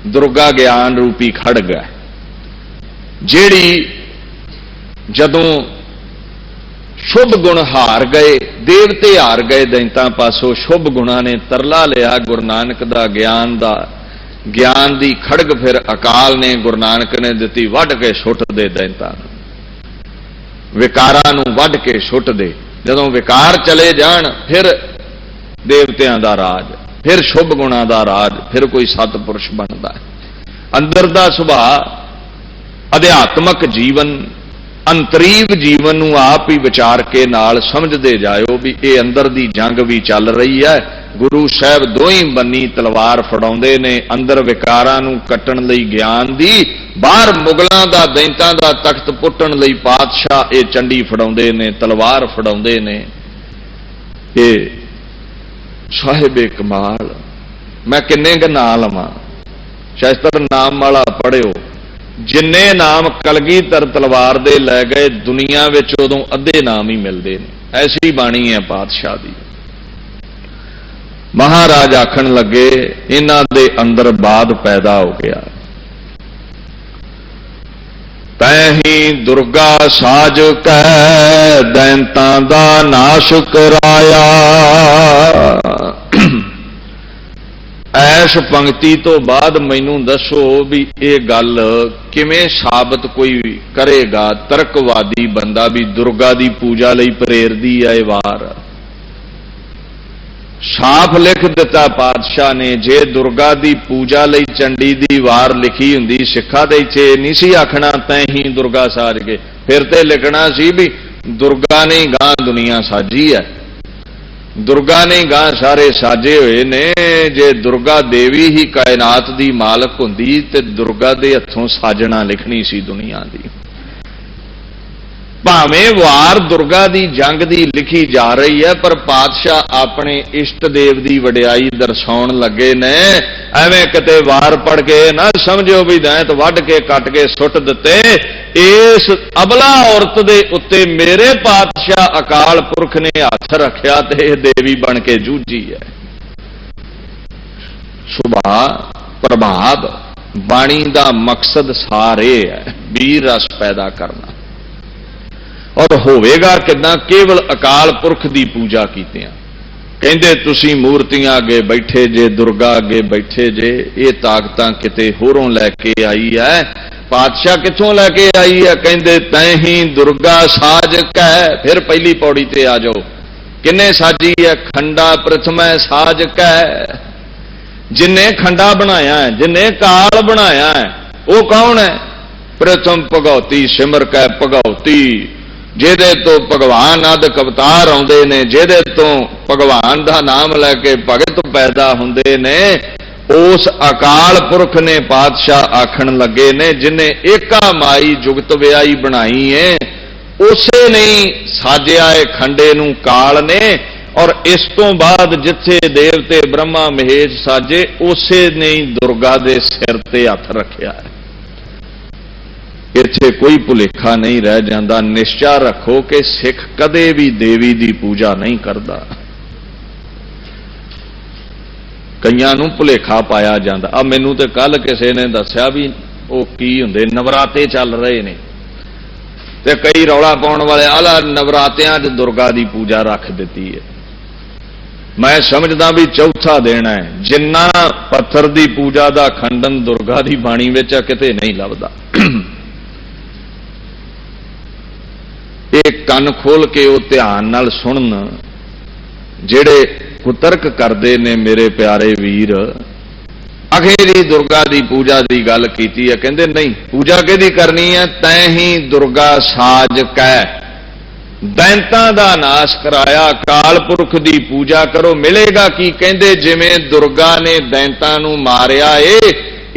ਦੁਰਗਾ ਗਿਆਨ ਰੂਪੀ ਖੜਗ ਹੈ, ਜਿਹੜੀ ਜਦੋਂ ਸ਼ੁਭ ਗੁਣ ਹਾਰ ਗਏ, ਦੇਵਤੇ ਹਾਰ ਗਏ ਦੈਂਤਾਂ ਪਾਸੋਂ, ਸ਼ੁਭ ਗੁਣਾਂ ਨੇ ਤਰਲਾ ਲਿਆ ਗੁਰੂ ਨਾਨਕ ਦਾ ਗਿਆਨ ਦੀ ਖੜਗ ਫਿਰ ਅਕਾਲ ਨੇ, ਗੁਰੂ ਨਾਨਕ ਨੇ ਦਿੱਤੀ, ਵੱਢ ਕੇ ਸੁੱਟ ਦੇ ਦੈਂਤਾਂ ਨੂੰ, ਵਿਕਾਰਾਂ ਨੂੰ ਵੱਢ ਕੇ ਸੁੱਟ ਦੇ। ਜਦੋਂ ਵਿਕਾਰ ਚਲੇ ਜਾਣ ਫਿਰ ਦੇਵਤਿਆਂ ਦਾ ਰਾਜ, ਫਿਰ ਸ਼ੁਭ ਗੁਣਾਂ ਦਾ ਰਾਜ, ਫਿਰ ਕੋਈ ਸਤਿਪੁਰਸ਼ ਬਣਦਾ ਹੈ। ਅੰਦਰ ਦਾ ਸੁਭਾਅ ਅਧਿਆਤਮਕ ਜੀਵਨ, ਅੰਤਰੀਵ ਜੀਵਨ ਨੂੰ ਆਪ ਹੀ ਵਿਚਾਰ ਕੇ ਨਾਲ ਸਮਝਦੇ ਜਾਇਓ ਵੀ ਇਹ ਅੰਦਰ ਦੀ ਜੰਗ ਵੀ ਚੱਲ ਰਹੀ ਹੈ। ਗੁਰੂ ਸਾਹਿਬ ਦੋਹੀਂ ਬੰਨੀ ਤਲਵਾਰ ਫੜਾਉਂਦੇ ਨੇ, ਅੰਦਰ ਵਿਕਾਰਾਂ ਨੂੰ ਕੱਟਣ ਲਈ ਗਿਆਨ ਦੀ, ਬਾਹਰ ਮੁਗਲਾਂ ਦਾ ਦੈਂਤਾਂ ਦਾ ਤਖਤ ਪੁੱਟਣ ਲਈ ਪਾਤਸ਼ਾਹ ਇਹ ਚੰਡੀ ਫੜਾਉਂਦੇ ਨੇ, ਤਲਵਾਰ ਫੜਾਉਂਦੇ ਨੇ। ਇਹ ਸਾਹਿਬ ਕਮਾਲ। ਮੈਂ ਕਿੰਨੇ ਕੁ ਨਾਂ ਲਵਾਂ? ਸ਼ਾਸਤਰ ਨਾਮ ਵਾਲਾ ਪੜ੍ਹਿਓ। ਜਿੰਨੇ ਨਾਮ ਕਲਗੀਧਰ ਤਲਵਾਰ ਦੇ ਲੈ ਗਏ, ਦੁਨੀਆ ਵਿੱਚ ਉਦੋਂ ਅੱਧੇ ਨਾਮ ਹੀ ਮਿਲਦੇ ਨੇ। ਐਸੀ ਬਾਣੀ ਹੈ ਪਾਤਸ਼ਾਹ ਦੀ। ਮਹਾਰਾਜ ਆਖਣ ਲੱਗੇ, ਇਹਨਾਂ ਦੇ ਅੰਦਰ ਬਾਦ ਪੈਦਾ ਹੋ ਗਿਆ। ਤੈਹੀ ਦੁਰਗਾ ਸਾਜ ਕੈ ਦੈਂਤਾਂ ਦਾ ਨਾਸ਼ ਕਰਾਇਆ। ਐਸ ਪੰਕਤੀ ਤੋਂ ਬਾਅਦ ਮੈਨੂੰ ਦੱਸੋ ਵੀ ਇਹ ਗੱਲ ਕਿਵੇਂ ਸਾਬਤ ਕੋਈ ਕਰੇਗਾ? ਤਰਕਵਾਦੀ ਬੰਦਾ ਵੀ ਦੁਰਗਾ ਦੀ ਪੂਜਾ ਲਈ ਪ੍ਰੇਰਦੀ ਹੈ ਇਹ ਵਾਰ। ਸਾਫ਼ ਲਿਖ ਦਿੱਤਾ ਪਾਤਸ਼ਾਹ ਨੇ, ਜੇ ਦੁਰਗਾ ਦੀ ਪੂਜਾ ਲਈ ਚੰਡੀ ਦੀ ਵਾਰ ਲਿਖੀ ਹੁੰਦੀ ਸਿੱਖਾਂ ਦੇ ਇੱਥੇ ਨਹੀਂ ਸੀ ਆਖਣਾ ਤੈਹੀ ਦੁਰਗਾ ਸਾਜ ਕੇ, ਫਿਰ ਤੇ ਲਿਖਣਾ ਸੀ ਵੀ ਦੁਰਗਾ ਨੇ ਗਾਂ ਦੁਨੀਆ ਸਾਜੀ ਹੈ, ਦੁਰਗਾ ਨੇ ਗਾਂ ਸਾਰੇ ਸਾਜੇ ਹੋਏ ਨੇ। ਜੇ ਦੁਰਗਾ ਦੇਵੀ ਹੀ ਕਾਇਨਾਤ ਦੀ ਮਾਲਕ ਹੁੰਦੀ ਤੇ ਦੁਰਗਾ ਦੇ ਹੱਥੋਂ ਸਾਜਣਾ ਲਿਖਣੀ ਸੀ ਦੁਨੀਆ ਦੀ। ਭਾਵੇਂ ਵਾਰ ਦੁਰਗਾ ਦੀ ਜੰਗ ਦੀ ਲਿਖੀ ਜਾ ਰਹੀ ਹੈ, ਪਰ ਪਾਤਸ਼ਾਹ ਆਪਣੇ ਇਸ਼ਟ ਦੇਵ ਦੀ ਵਡਿਆਈ ਦਰਸਾਉਣ ਲੱਗੇ ਨੇ। ਐਵੇਂ ਕਿਤੇ ਵਾਰ ਪੜ ਕੇ ਨਾ ਸਮਝਿਓ ਵੀ ਦੈਂਤ ਵੱਢ ਕੇ ਕੱਟ ਕੇ ਸੁੱਟ ਦਿੱਤੇ। ਇਸ ਅਬਲਾ ਔਰਤ ਦੇ ਉੱਤੇ ਮੇਰੇ ਪਾਤਸ਼ਾਹ ਅਕਾਲ ਪੁਰਖ ਨੇ ਹੱਥ ਰੱਖਿਆ ਤੇ ਇਹ ਦੇਵੀ ਬਣ ਕੇ ਜੂਝੀ ਹੈ। ਸੁਭਾਅ, ਪ੍ਰਭਾਵ, बाणी दा मकसद सारे है वीर रस पैदा करना। और होवेगा किदां? केवल अकाल पुरख की पूजा कीतियां। कहंदे तुसीं मूर्तियां अगे बैठे जे, दुर्गा अगे बैठे जे, ये ताकतां किते होरों लैके आई है। पातशाह कित्थों लैके आई है? कहंदे तैं ही दुर्गा साज कै। फिर पहली पौड़ी ते आ जाओ, किन्ने साजी है? खंडा प्रथमै साज कै। जिन्हें खंडा बनाया है, जिन्हें काल बनाया है, वो कौन है? प्रथम भगौती सिमर कै भगौती, जिहदे तो भगवान आदि अवतार आउंदे ने, जिहदे तो भगवान का नाम लैके भगत पैदा हुंदे ने, उस अकाल पुरख ने पातशाह आखण लगे ने जिन्हें एका माई जुगत व्याई बनाई है, उसे नहीं साजिया है खंडे नूं काल ने। और इस तो बाद जिथे देवते ब्रह्मा महेश साजे, उसे नहीं दुर्गा दे सिर ते हथ रखिया है। इत्थे कोई भुलेखा नहीं रह जाता। निश्चय रखो कि सिख कदे भी देवी की पूजा नहीं करता। कईयां नूं भुलेखा पाया जाता। अब मैनू तो कल किसी ने दस्या भी वो की हुंदे नवराते चल रहे ने, ते कई रौला पाउण वाले आला नवरात्यां च दुर्गा की पूजा रख दी है। मैं समझदा भी चौथा दिन है। जिन्ना पत्थर की पूजा का खंडन दुर्गा की बाणी विच किते नहीं लभदा। एक कन खोल के वो ध्यान नाल सुनन जेड़े कुतर्क करते ने मेरे प्यारे वीर। अखेरी दुर्गा की पूजा की गल कीती है। कहंदे नहीं, पूजा किहदी करनी है? तैं ही दुर्गा साज कै। दैंतां दा नाश कराया, काल पुरख की पूजा करो। मिलेगा की? कहंदे जिवें दुर्गा ने दैंतां नूं मारिया ए,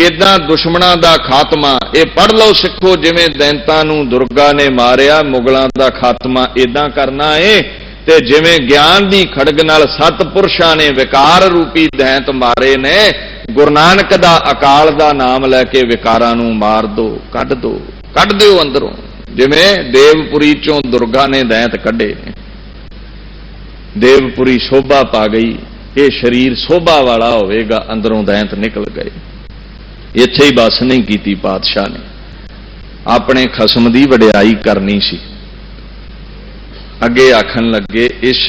इदां दुश्मनां दा खात्मा। ये पढ़ लो सिखो, जिवें दैंतां नूं दुर्गा ने मारिया, मुगलां दा खात्मा इदां करना है। ते जिवें ज्ञान दी खड़ग नाल सतपुरुषां ने विकार रूपी दैंत मारे ने, गुरु नानक दा अकाल दा नाम लैके विकारां नूं मार दो, कढ दिओ अंदरों। जिवें देवपुरी चों दुर्गा ने दैंत कढे ने, देवपुरी शोभा पा गई, ये शरीर शोभा वाला होवेगा, अंदरों दैंत निकल गए। इत्थे ही बस नहीं कीती पातशाह ने, अपने खसम की वडियाई करनी सी। अगे आखन लगे इस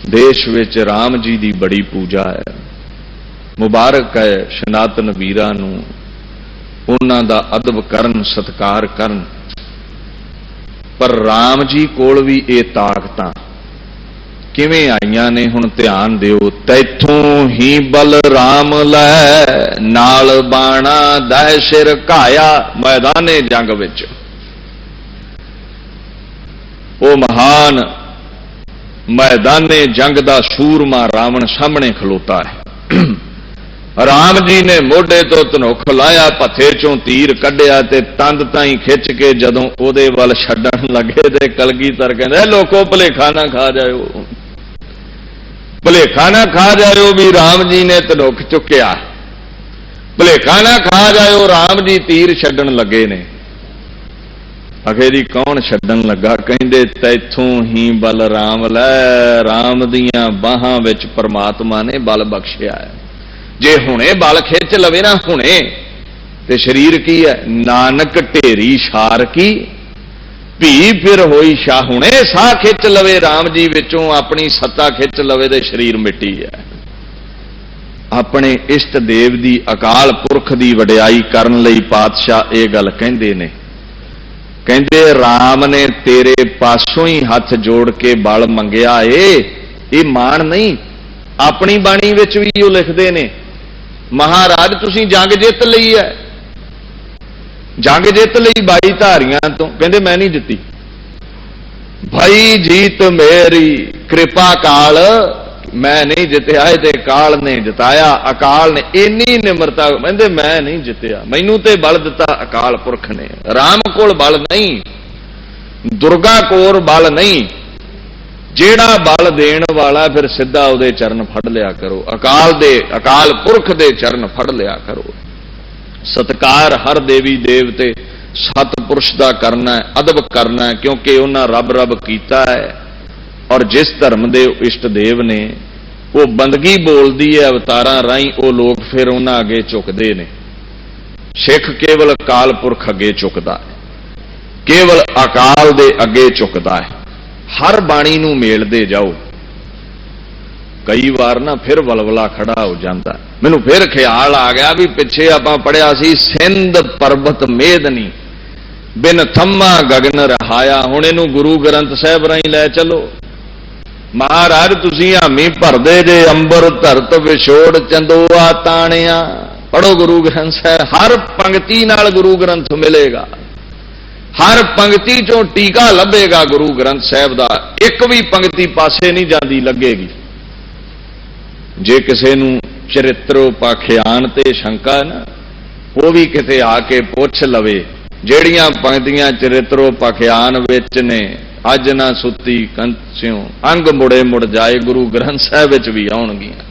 देश विच राम जी की बड़ी पूजा है। मुबारक है सनातन वीरां नूं, उन्हां दा अदब करन, सत्कार करन। पर राम जी कोल भी ये ताकतां किवें आईयां ने? हुण ध्यान दिओ। तैथों ही बल राम लै, नाल बाणा दै सिर घाया। मैदाने जंग विच वो महान मैदाने जंग दा सूरमा रावण सामने खलोता है। राम जी ने मोढे तो धनुख लाया, पथे चों तीर कढ़िया ते तंद ताई खिंच के जदों ओदे वल छड्डण लगे ते कलगीधर कहंदे लोको भुलेखा ना खा जाओ, भुलेखा ना खा जाओ भी राम जी ने धनुख चुकिया, भुलेखा ना खा जाओ राम जी तीर छड्डण लगे ने। अखेरी कौन छड्डण लगा? कहंदे तैथों ही बल राम लै, राम दियां बाहां विच परमात्मा ने बल बख्शिया है। जे हुणे बल खिंच लवे ना हुणे ते शरीर की है? नानक ढेरी शार की भी फिर होई शाह। हुणे साह खिंच लवे राम जी विचों, अपनी सत्ता खिंच लवे ते शरीर मिट्टी है। अपने इष्ट देव दी अकाल पुरख दी वडियाई करन लई पातशाह ये गल कहंदे ने। कहंदे राम ने तेरे पासों ही हथ जोड़ के बल मंगिया ए। ये मान नहीं, अपनी बाणी विच भी वो लिखते ने महाराज तुसीं जंग जित लई है, जंग जित लई 22 धारियां तो। कहंदे मैं नहीं जित्ती भाई, जीत मेरी कृपा काल, मैं नहीं जितया ते काल ने जिताया। अकाल ने इन्नी निमरता, कहंदे मैं नहीं जितया, मैनू ते बल दिता अकाल पुरख ने। राम कोल बल नहीं, दुर्गा कोल बल नहीं। जेड़ा बल देण वाला फिर सीधा उहदे चरण फड़ लिया करो, अकाल पुरख दे चरण फड़ लिया करो। सत्कार हर देवी देवते सतपुरुष दा करना है, अदब करना है, क्योंकि उन्हां रब रब कीता है। और जिस धर्म दे इष्ट देव ने वो बंदगी बोलदी है अवतारां राहीं, वो लोग फिर उन्हां अगे झुकदे ने। सिख केवल अकाल पुरख अगे झुकदा है, केवल अकाल दे अगे झुकदा है। हर बाणी नूं मेलदे जाओ। कई बार ना फिर वलवला खड़ा हो जाता। मैनू फिर ख्याल आ गया भी पिछे आपां पढ़िया सी सिंध पर्वत मेदनी बिन थम्मा गगन रहाया। हुण इहनूं गुरु ग्रंथ साहिब राहीं लै चलो। महाराज तुसीं हामी भरदे जे अंबर धरत विछोड़ चंदोआ ताणिया। पढ़ो गुरु ग्रंथ साहिब। हर पंक्ति नाल गुरु ग्रंथ मिलेगा, हर पंक्ति चों टीका लभेगा गुरु ग्रंथ साहिब दा। एक भी पंक्ति पासे नहीं जाती लगेगी। जे किसी नूं चरित्रोपाख्यान ते शंका है ना, वो भी किते आके पुछ लवे। ਜਿਹੜੀਆਂ पंक्तियां चरित्रोपाख्यान विच ने, अज ना सुती कंसियों अंग मुड़े मुड़ जाए, गुरु ग्रंथ साहिब विच भी आउणगीਆਂ।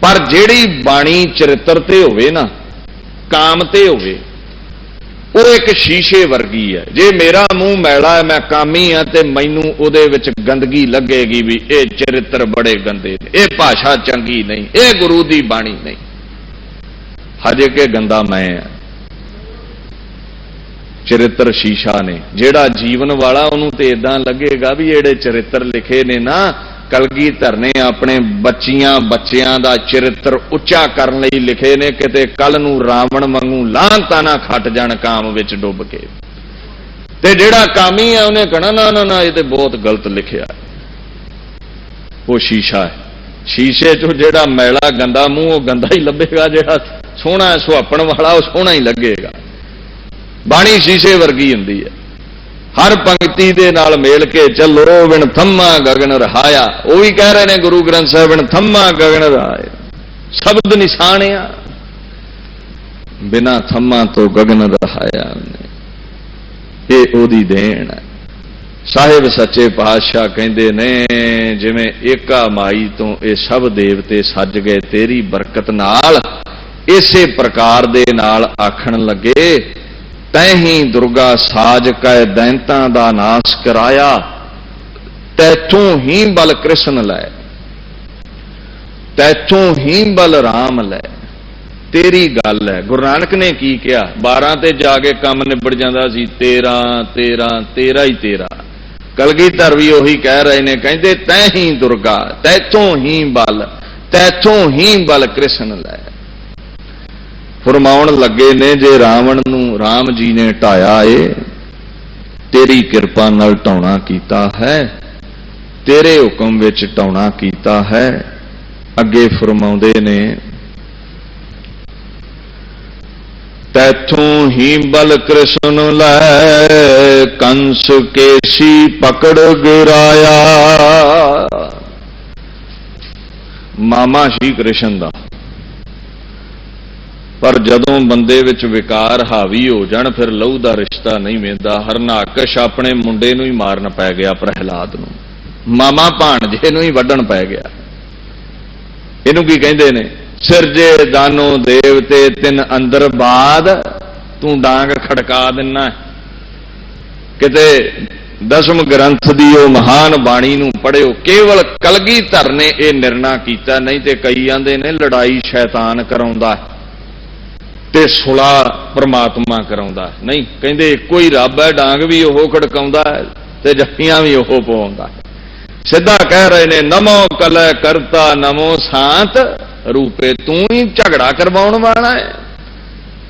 पर ਜਿਹੜੀ बाणी चरित्र ते होवे ना, काम ते होवे, वो एक शीशे वर्गी है। जे मेरा मूँह मैला है, मैं कामी हाँ, तो मैनू उहदे विच गंदगी लगेगी भी ये चरित्र बड़े गंदे ने, ये भाषा चंगी नहीं, ये गुरु की बाणी नहीं। हजे के गंदा मैं हाँ। चरित्र शीशा ने, जेड़ा जीवन वाला उन्होंने तो इदां लगेगा भी जेड़े चरित्र लिखे ने ना, कलगीधर ने अपने बच्चियां दा चरित्र उच्चा करने लई लिखे ने, किते कल नूं रावण वांगू लांतां ना खट जाण काम विच डुब के। ते जेड़ा कामी है उन्हें कहना ना ना ना ये तो बहुत गलत लिखिया। वो शीशा है। शीशे चो जेड़ा मैला गंदा मूँह वो गंदा ही लभेगा, जेड़ा सोहना सुहापण वाला वो सोहना ही लगेगा। बाणी शीशे वर्गी हुंदी है। हर पंक्ति दे नाल मेल के चलो। बिन थम्मा गगन रहाया, वो भी कह रहे हैं गुरु ग्रंथ साहिब, बिन थम्मा गगन रहाया। शब्द निशानिया बिना थम्मा तो गगन रहाया, ये ओदी देन है। साहिब सच्चे पातशाह कहते ने जिवें एका माई तो ये सब देवते सज गए तेरी बरकत नाल, इसे प्रकार दे नाल आखण लगे तैही दुर्गा साज कै दैंतां दा नाश कराया, तैथों ही बल कृष्ण लै, तैथों ही बल राम लै। तेरी गल है। गुरु नानक ने की किया, 12 ते जाके काम निबड़ जाता सी, 13 13 13 ही 13। कलगीधर भी उही कह रहे ने, कहते तैही दुर्गा, तैथों ही बल, तैथों ही बल कृष्ण लै। फरमाउण लगे ने जे रावण नूं राम जी ने ढाया है, तेरी किरपा नाल ढाउणा कीता है, तेरे हुक्म विच ढाउणा कीता है। अगे फरमाउंदे ने तैथों ही बल कृष्ण लै, कंस केसी पकड़ गिराया। मामा श्री कृष्ण दा, पर जदों बंदे विच विकार हावी हो जाण फिर लहू दा रिश्ता नहीं मिलदा। हरनाकश अपने मुंडे नूं ही मारन पै गया, प्रहलाद नूं, मामा भाणजे नूं ही वड्डण पै गया। इहनूं की कहिंदे ने, सिरजे दानो देवते तिन अंदर बाद, तू डांग खड़का दिना। किते दसम ग्रंथ दी ओ महान बाणी नूं पढ़िओ। केवल कलगीधर ने यह निर्णय कीता, नहीं ते कई आंदे ने लड़ाई शैतान कराउंदा ते सुलह परमात्मा कराउंदा। नहीं, कहंदे इक्को ही रब है, डांग भी ओह खड़काउंदा है ते जफ्फियां भी ओह पवाउंदा है। सीधा कह रहे ने, नमो कलह करता नमो शांत रूपे, तू ही झगड़ा करवाउण वाला है,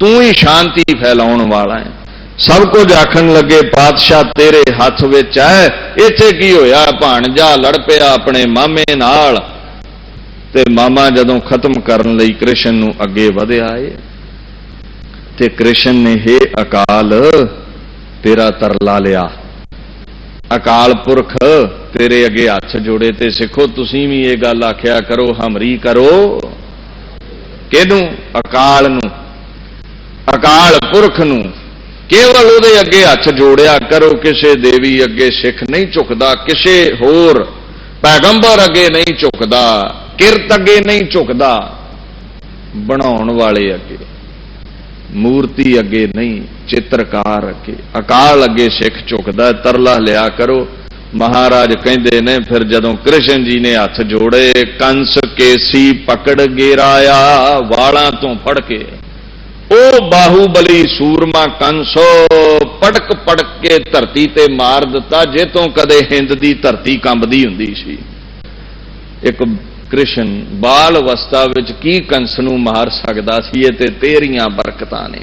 तू ही शांति फैलाउण वाला है। सब कुछ आखन लगे पातशाह तेरे हथ विच है। इत्थे की होया, भाणजा लड़ पिया अपने मामे नाल, ते मामा जदों खत्म करन लई कृष्ण नूं अगे वधिया है, ते कृष्ण ने हे अकाल तेरा तरला लिया। अकाल पुरख तेरे अगे हथ जोड़े, ते सिखो तुसीं भी ये गल आख्या करो, हमरी करो। किहनूं? अकाल नूं, अकाल पुरख नूं। केवल उहदे अगे हथ जोड़िया करो, किसे देवी अगे सिख नहीं झुकदा, किसे होर पैगंबर अगे नहीं झुकदा, किरत अगे नहीं झुकदा, बनाउण वाले अगे, मूर्ति अगे नहीं, चित्रकार अगे, अकाल अगे सिख झुकदा। तरला लिया करो। महाराज कहंदे ने फिर जदों कृष्ण जी ने हथ जोड़े, कंस केसी पकड़ गिराया, वालां तो फड़ के ओ बाहुबली सूरमा कंसो पड़क पड़क के धरती ते मार दिता, जे तो कदे हिंद की धरती कंबदी हुंदी सी। एक कृष्ण बाल अवस्था विच की कंस नूं मार सकदा सी। ये ते तेरियां बरकतां ने,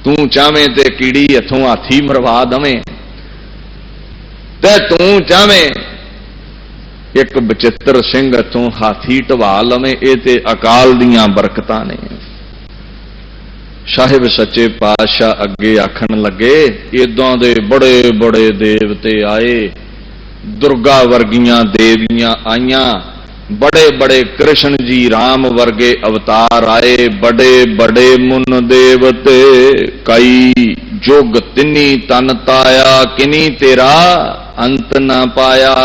तू चाहें ते कीड़ी हथों हाथी मरवा दवें, ते तू चाहें एक बचित्र सिंह हथों हाथी ढवा लवें। ये ते अकाल दीयां बरकतां ने। साहिब सच्चे पातशाह अगे आखण लगे, इदां दे बड़े बड़े देवते आए, दुर्गा वर्गियां देवियां आईयां, बड़े बड़े कृष्ण जी राम वर्गे अवतार आए, बड़े बड़े मुन देवते, कई जुग तिन्नी तन ताया, किनी तेरा अंत न पाया।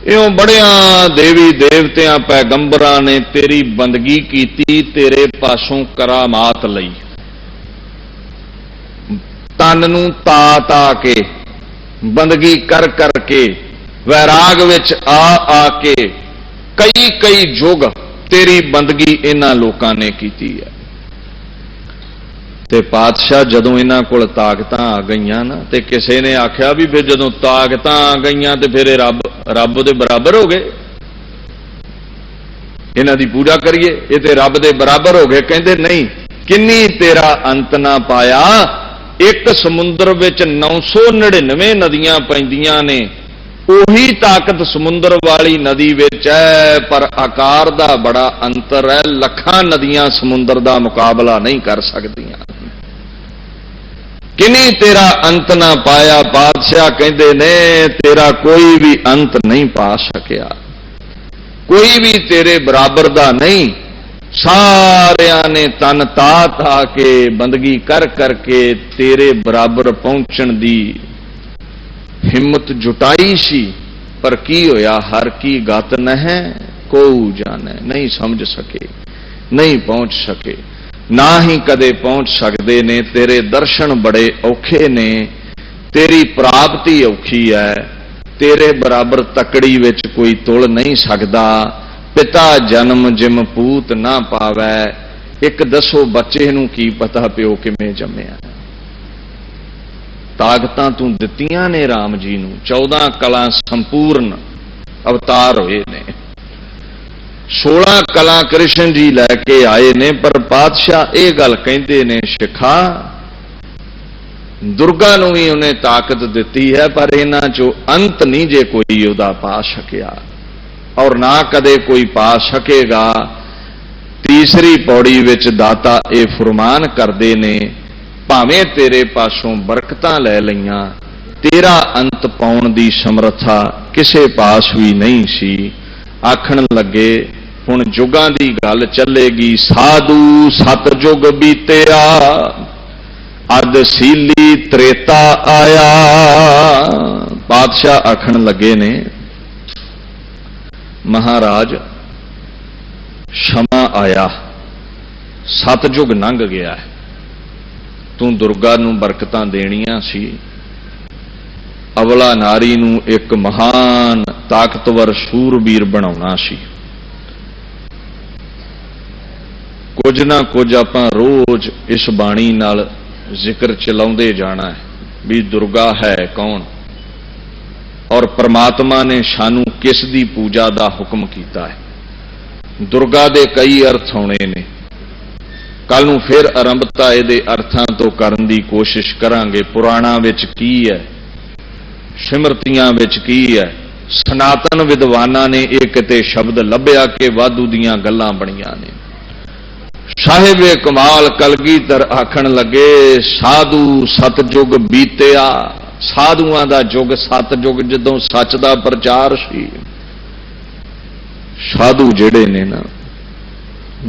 इं बड़िया देवी देवतियां पैगंबरां ने तेरी बंदगी कीती, तेरे पासों करामात लई, तन नूं ता ता के बंदगी कर करके वैराग विच आ के कई कई जुग तेरी बंदगी इन्हां लोकां ने कीती है। ते पातशाह जदों इन्हां कोल ताकतां आ गईयां ना, ते किसे ने आख्या भी फिर जदों ताकतां आ गईयां ते फिर रब रब दे बराबर हो गए, इन्हां दी पूजा करिए, ये ते रब दे बराबर हो गए। कहंदे नहीं, किन्नी तेरा अंत ना पाया। एक समुंदर विच 999 नदियां पैंदियां ने, उही ताकत समुंदर वाली नदी विच है, पर आकार दा बड़ा अंतर है। लखां नदियां समुंदर दा मुकाबला नहीं कर सकदियां। किन्नी तेरा अंत ना पाया। बादशाह कहंदे ने, तेरा कोई भी अंत नहीं पा सकिया, कोई भी तेरे बराबर दा नहीं। सारियां ने तन ता ता के बंदगी कर करके तेरे बराबर पहुंचण दी हिम्मत जुटाई सी, पर की होया, हर की गत नहीं को जाने, नहीं समझ सके, नहीं पहुंच सके, ना ही कदे पहुंच सकते ने। तेरे दर्शन बड़े औखे ने, तेरी प्राप्ति औखी है, तेरे बराबर तकड़ी विच कोई तुल नहीं सकदा। पिता जन्म जिम पूत ना पावै, एक दसो बच्चे नूं की पता प्यो किवें जम्मिया। ताकतां तू दित्तियां ने राम जी नूं, 14 कला संपूर्ण अवतार होए ने, 16 कला कृष्ण जी लैके आए ने। पर पातशाह ये गल कहंदे ने, शिखा दुर्गा नूं भी उन्हें ताकत दित्ती है, पर इन्हां चों अंत नहीं जे कोई उहदा पा सकिया, और ना कदे कोई पा सकेगा। तीसरी पौड़ी विच दाता ये फरमान करदे ने, भावें तेरे पासों बरकतां लै लईआं, तेरा अंत पाउण दी समर्था किसे पास भी नहीं सी। आखण लगे, हुण जुगां दी गल चलेगी। साधु सतजुग बीतिया, अद सीली त्रेता आया। बादशाह आखण लगे ने, महाराज क्षमा आया, सतजुग लंघ गया है, तू दुर्गा नूं बरकतां देणियां सी, अवला नारी नूं एक महान ताकतवर सूरबीर बनाउणा सी। कुछ ना कुछ आपां रोज इस बाणी नाल जिक्र चलाउंदे जाना है भी दुर्गा है कौन, और परमात्मा ने सानू किस दी पूजा दा हुक्म कीता है। दुर्गा दे कई अर्थ होने ने, कल नूं फिर आरंभता इहदे अर्थां तो करन दी कोशिश करांगे। पुराणां विच की है, सिमरतियां विच की है, सनातन विद्वानां ने एक किते शब्द लभ्या कि वाधू दीयां गल्लां बणीਆਂ ने। साहिबे कमाल कलगीधर आखण लगे, साधु सतजुग बीतिया। साधुआं दा जुग सतजुग, जदों सच दा प्रचार सी। साधु जिहड़े ने ना,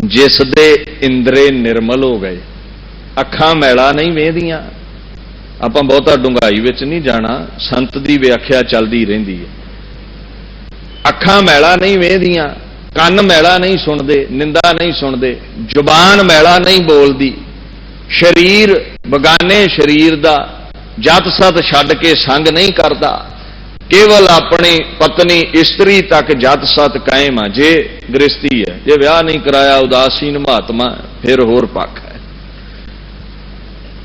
जिस दे इंद्रे निर्मल हो गए, अखां मैला नहीं वेंदियां। आपां बहुता डुंगाई विच नहीं जाना, संत दी व्याख्या चलदी रहिंदी है। अखां मैला नहीं वेंदियां, ਕੰਨ मैला नहीं सुनते, निंदा नहीं सुनते, जुबान मैला नहीं बोलती, शरीर बगाने शरीर दा जत सत छड्ड के संग नहीं करता, केवल अपनी पत्नी इस्त्री तक जत सत कायम है जे गृहस्थी है। जे विआह नहीं कराया उदासीन महात्मा फिर होर पक्ष है।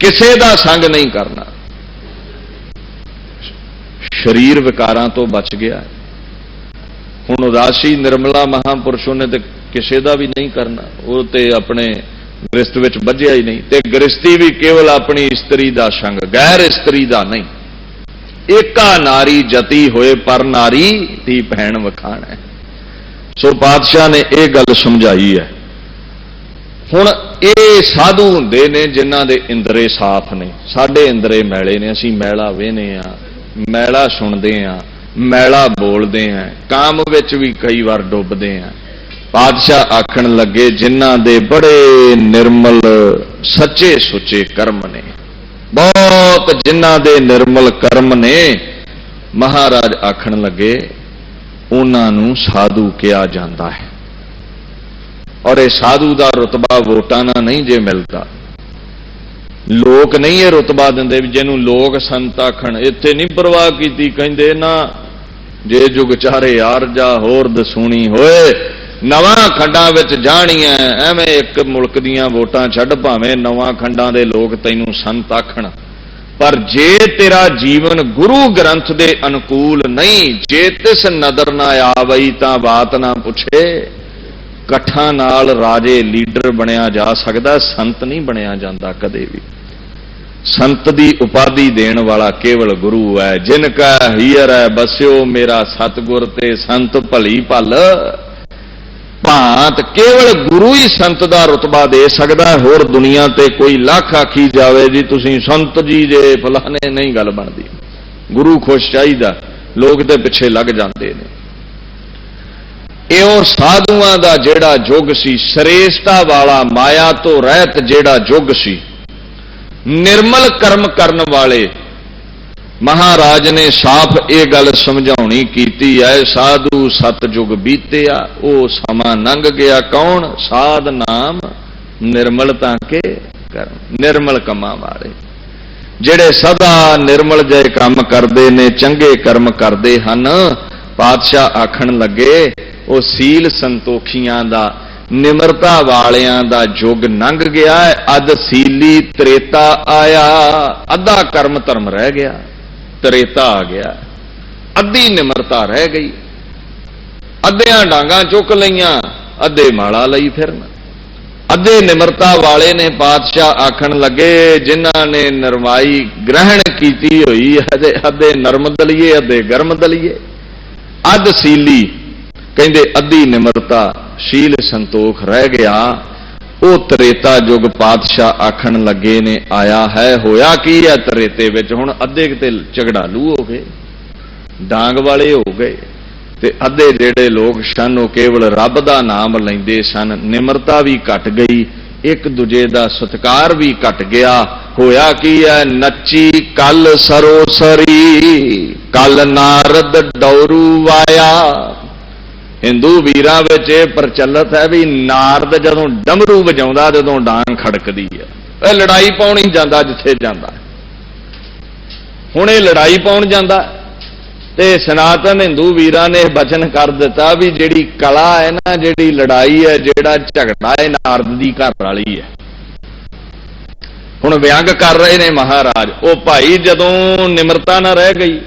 किसे दा संग नहीं करना, शरीर विकारां तो बच गया है। हुण उदासी निर्मला महापुरुषों ने तो किसी का भी नहीं करना, वो तो अपने गृहस्थ विच बझिया ही नहीं। ते गृहस्थी भी केवल अपनी इस्त्री दा संग, गैर इस्त्री दा नहीं। एका नारी जती होए पर नारी धी भैन वखाण है। सो पातशाह ने यह गल समझाई है। हुण ये साधु हुंदे ने जिन्हां दे इंदरे साफ ने, साडे इंदरे मैले ने। असीं मैला वेहने आ, मैला सुणदे आ, मैला बोलते हैं, काम विच भी कई बार डुबदे हैं। पातशाह आखण लगे जिन्हां दे बड़े निर्मल सच्चे सुचे कर्म ने, बहुत जिन्हां दे निर्मल कर्म ने, महाराज आखण लगे उन्हां नूं साधु कहा जाता है। और यह साधु का रुतबा वोटां नाल नहीं जे मिलता। लोग नहीं ये रुतबा देंदे जिन्हों लोग संत आखण। इत्थे नहीं परवाह की कहंदे ना जे जुग चारे यार जा होर दसूनी होए, नवां खंडां विच जाणियां एवें एक मुल्क दीयां वोटां छड्ड भावें नवां खंडां दे लोग तैनूं संत आखण। पर जे तेरा जीवन गुरु ग्रंथ दे अनुकूल नहीं, जे तिस नदर ना आवई तां बात ना पुछे। कट्ठां नाल राजे लीडर बनया जा सकदा, संत नहीं बनया जांदा कदे भी। संत दी उपाधि देण वाला केवल गुरु है। जिनका हीयर है बस्यो मेरा सतगुर ते संत भली भल। भांत केवल गुरु ही संत दा रुतबा दे सकदा है। होर दुनिया ते कोई लख आखी जावे जी तुसीं संत जी जे फलाने, नहीं गल बनदी। गुरु खुश चाहिदा, लोग ते पिछे लग जांदे ने। इहो साधुआं दा जिहड़ा युग सी, श्रेष्ठता वाला माया तो रहत जिहड़ा युग सी, निर्मल कर्म करन वाले महाराज ने साफ ये गल समझाउणी कीती है। साधु सतयुग बीतिया वो समा लंघ गया, कौन साध नाम निर्मलता के कर्म, निर्मल कमां वाले जिहड़े सदा निर्मल जय काम करते ने, चंगे कर्म करते हैं। पातशाह आखण लगे वो सील संतोखियां दा, निमरता वालियां दा युग लंघ गया है। अद सीली त्रेता आया, अद्धा कर्म धर्म रह गया, त्रेता आ गया। अद्धी निमरता रह गई, अद्धियां डांगां चुक लईयां, अद्धे माला लई फिरन। अद्धे निमरता वाले ने पातशाह आखण लगे जिन्हां ने नरमाई ग्रहण कीती होई है, अद्धे नरम दलीए अद्धे गर्म दलीए। अध सीली कहंदे अद्धी निमरता, शील संतोख रह गया। वो त्रेता युग पातशाह आखण लगे ने आया है। होया की है त्रेते विच? हुण अद्धे किते झगड़ालू हो गए, डांग वाले हो गए, ते अद्धे जेड़े लोग सन वो केवल रब दा नाम लैंदे सन। निमरता भी घट गई, एक दूजे दा सत्कार भी घट गया। होया की है? नच्ची कल सरोसरी, कल नारद डौरू वाया। हिंदू वीरां विच प्रचलित है भी नारद जदों डमरू वजाउंदा जदों डांग खड़कदी है, लड़ाई पाउण ही जांदा जिथे जांदा। हुण ये लड़ाई पाउण जांदा ते सनातन हिंदू वीरां ने बचन कर दिता भी जिहड़ी कला है ना, जिहड़ी लड़ाई है, जिहड़ा झगड़ा है, नारद दी घर वाली है। हुण व्यंग कर रहे ने महाराज। वो भाई जदों निमरता ना रह गई,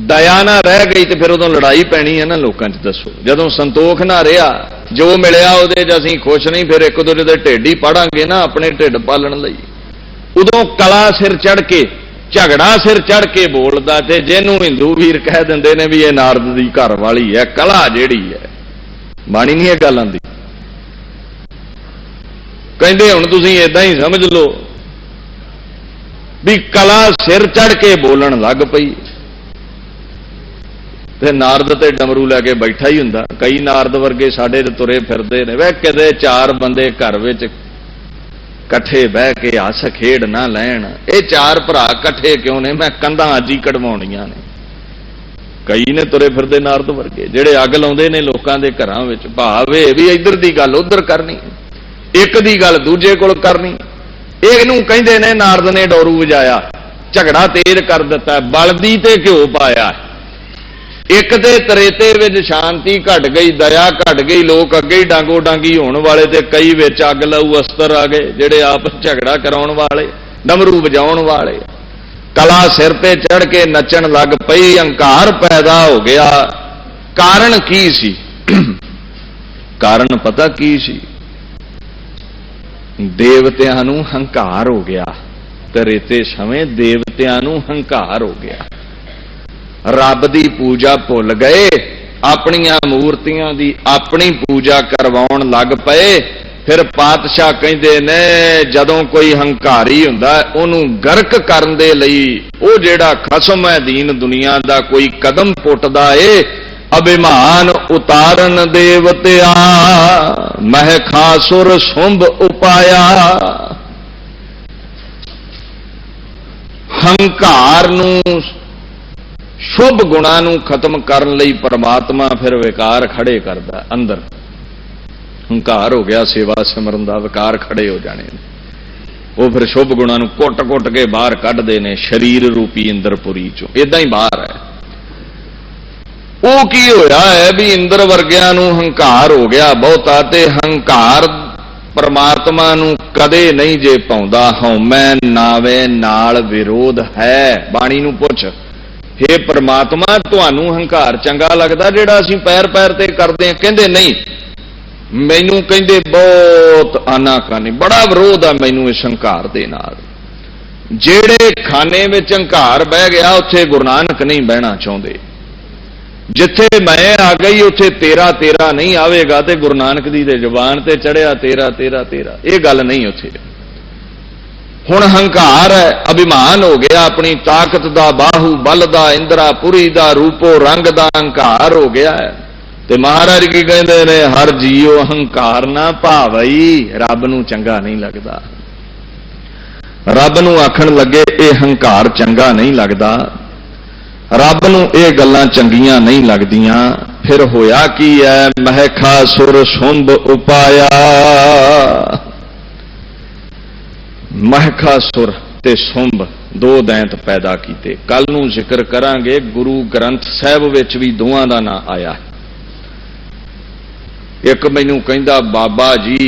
दया ना रह गई, तो फिर उदों लड़ाई पैनी है ना लोगों च। दसो जदों संतोख ना रहा, जो मिलिया उहदे च असीं खुश नहीं, फिर एक दूजे दे ढिड ही पाड़ांगे ना अपने ढिड पालण लई। उदों कला सिर चढ़ के, झगड़ा सिर चढ़ के बोलदा, ते जिहनूं हिंदू वीर कह दिंदे ने भी ये नारद दी घर वाली है। कला जिहड़ी है बाणी नहीं है गल आंदी। कहंदे हुण तुसीं इदां ही समझ लो भी कला सिर चढ़ के बोलण लग पई, ते नारद ते डमरू लैके बैठा ही हुंदा। कई नारद वर्गे साडे तुरे फिरदे ने। वह किते चार बंदे घर विच कट्ठे बह के हस खेड़ ना लैण, ये चार भरा कट्ठे क्यों ने? मैं कंधां अज ही कढवाउणीਆਂ ने। कई ने तुरे फिरदे नारद वर्गे जिहड़े अग लाउंदे ने लोकां दे घरां विच, भावे भी इधर दी गल उधर करनी, एक दी गल दूजे कोल करनी। ਇਹਨੂੰ ਕਹਿੰਦੇ ਨੇ नारद ने डौरू वजाया। झगड़ा तेज कर दिता है, बलदी ते घ्यो पाया। एक ते तरेते विच शांति घट गई, दया घट गई, लोग अगे ही डांगो डांगी होने वाले ते कई विच अग लाऊ अस्तर आ गए, जिहड़े आप झगड़ा कराउण वाले, डमरू वजाउण वाले, कला सिर ते चढ़ के नचण लग पई, हंकार पैदा हो गया। कारण की सी? कारण पता की सी? देवतियां नूं हंकार हो गया। तरेते समय देवतियां नूं हंकार हो गया, रब दी पूजा भुल गए, अपनियां मूर्तियां दी अपनी पूजा करवाउण लग पए। फिर पातशाह कहंदे ने जदों कोई हंकारी हुंदा उहनूं गर्क करन दे लई ਉਹ ਜਿਹੜਾ ਖਸਮ ਹੈ दीन दुनिया दा कोई कदम पुटदा ਏ, अभिमान उतारन देवतिया मह खासुर सुंभ उपाया। हंकार नूं शुभ गुणां नूं खत्म करन लई परमात्मा फिर विकार खड़े करदा अंदर। हंकार हो गया सेवा सिमरन दा, विकार खड़े हो जाने ने, वो फिर शुभ गुणां नूं कुट-कुट के बाहर कढदे ने शरीर रूपी इंद्रपुरी चों। इदां ही बाहर है। वो की होया है भी इंद्र वर्गियां नूं हंकार हो गया बहुता, ते हंकार परमात्मा नूं कदे नहीं जे पाउंदा। हौमै नावे नाल विरोध है। बाणी नूं पुछ, हे परमात्मा तुहानूं हंकार चंगा लगदा जिहड़ा असीं पैर पैर ते करदे? कहंदे नहीं, मैनूं कहंदे बहुत आनाकानी, बड़ा विरोध है मैनूं इस हंकार दे नाल। ਜਿਹੜੇ खाने विच हंकार बह गया उत्थे गुरु नानक नहीं बहना चाहुंदे। जिथे मैं आ गई उत्थे तेरा तेरा नहीं आवेगा, ते गुरु नानक दी दे जुबान ते चढ़िया तेरा तेरा तेरा, ये गल नहीं उत्थे। हुण हंकार है, अभिमान हो गया, अपनी ताकत दा, बाहू बल दा, इंद्रापुरी दा, रूपो रंग दा हंकार हो गया है। ते महाराज की कहंदे ने, हर जीओ हंकार ना भावई। रब नूं चंगा नहीं लगदा। रब नूं आखण लगे ये हंकार चंगा नहीं लगदा, रब नूं ये गल्लां चंगियां नहीं लगदियां। फिर होया की है? महखा सुर सुंभ उपाया। महखा सुर ते सुंभ दो दैंत पैदा कीते। कल नूं जिक्र करांगे, गुरु ग्रंथ साहिब विच भी दोवां दा नां आया है। एक मैनूं कहंदा बाबा जी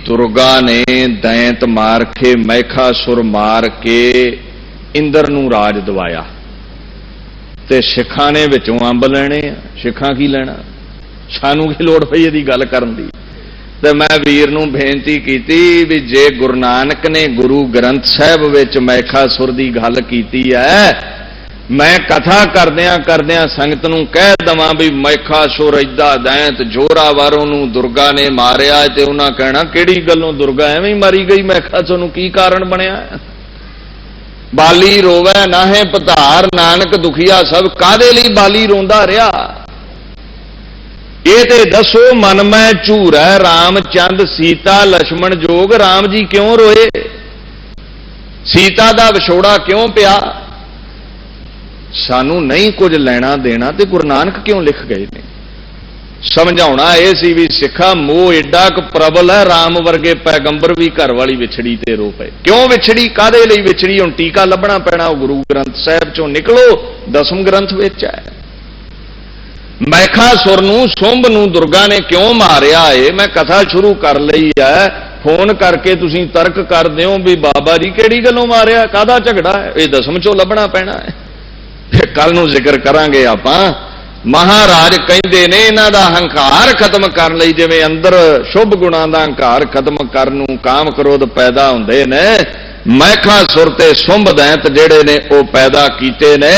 दुर्गा ने दैंत मार के महखा सुर मार के इंद्र नूं राज दवाया, ते सिखां ने विचों अंब लेने। सिखां की लेना? सानू की लोड़ पई इहदी गल करन दी? ते मैं वीर नूं बेनती कीती भी जे गुरु नानक ने गुरु ग्रंथ साहिब विच महखा सुर दी गल कीती है, मैं कथा करदियां करदियां संगत नूं कह दवां भी महखा सुर इदा दैंत जोरावरों नूं दुर्गा ने मारिया, ते उन्हां कहना किहड़ी गल्लों दुर्गा एवें ही मारी गई? महखा सुर नूं की कारण बनिया? बाली रोवै नाहे पधार, नानक दुखिया सब, कादे लई बाली रोंदा रहा? ये ते दसो मन मैं झूर है, राम चंद सीता लक्ष्मण जोग, राम जी क्यों रोए? सीता दा विछोड़ा क्यों पिया? सानू नहीं कुछ लेना देना, ते गुरु नानक क्यों लिख गए ने? समझाउणा यह सी भी सिखा मोह एडा क प्रबल है, राम वर्गे पैगंबर भी घर वाली विछड़ी ते रो पे। क्यों विछड़ी? कादे लई विछड़ी? हुण टीका लभना पैना गुरु ग्रंथ साहिब चों निकलो, दसम ग्रंथ विच है। महखा सुर नूं सुंभ नूं दुर्गा ने क्यों मारिया है? मैं कथा शुरू कर लई है, फोन करके तुसीं तर्क करदे हो भी बाबा जी किहड़ी गल्लों मारिया, कादा झगड़ा है? ये दसम चों लभना पैना है। फिर कल नूं जिक्र करांगे आपां। महाराज कहंदे ने इन्हां दा हंकार खत्म करन लई, जिवें अंदर शुभ गुणां दा हंकार खत्म करन नूं काम क्रोध पैदा हुंदे ने, महखा सुर ते सुंभ दैंत जिहड़े ने वो पैदा कीते ने।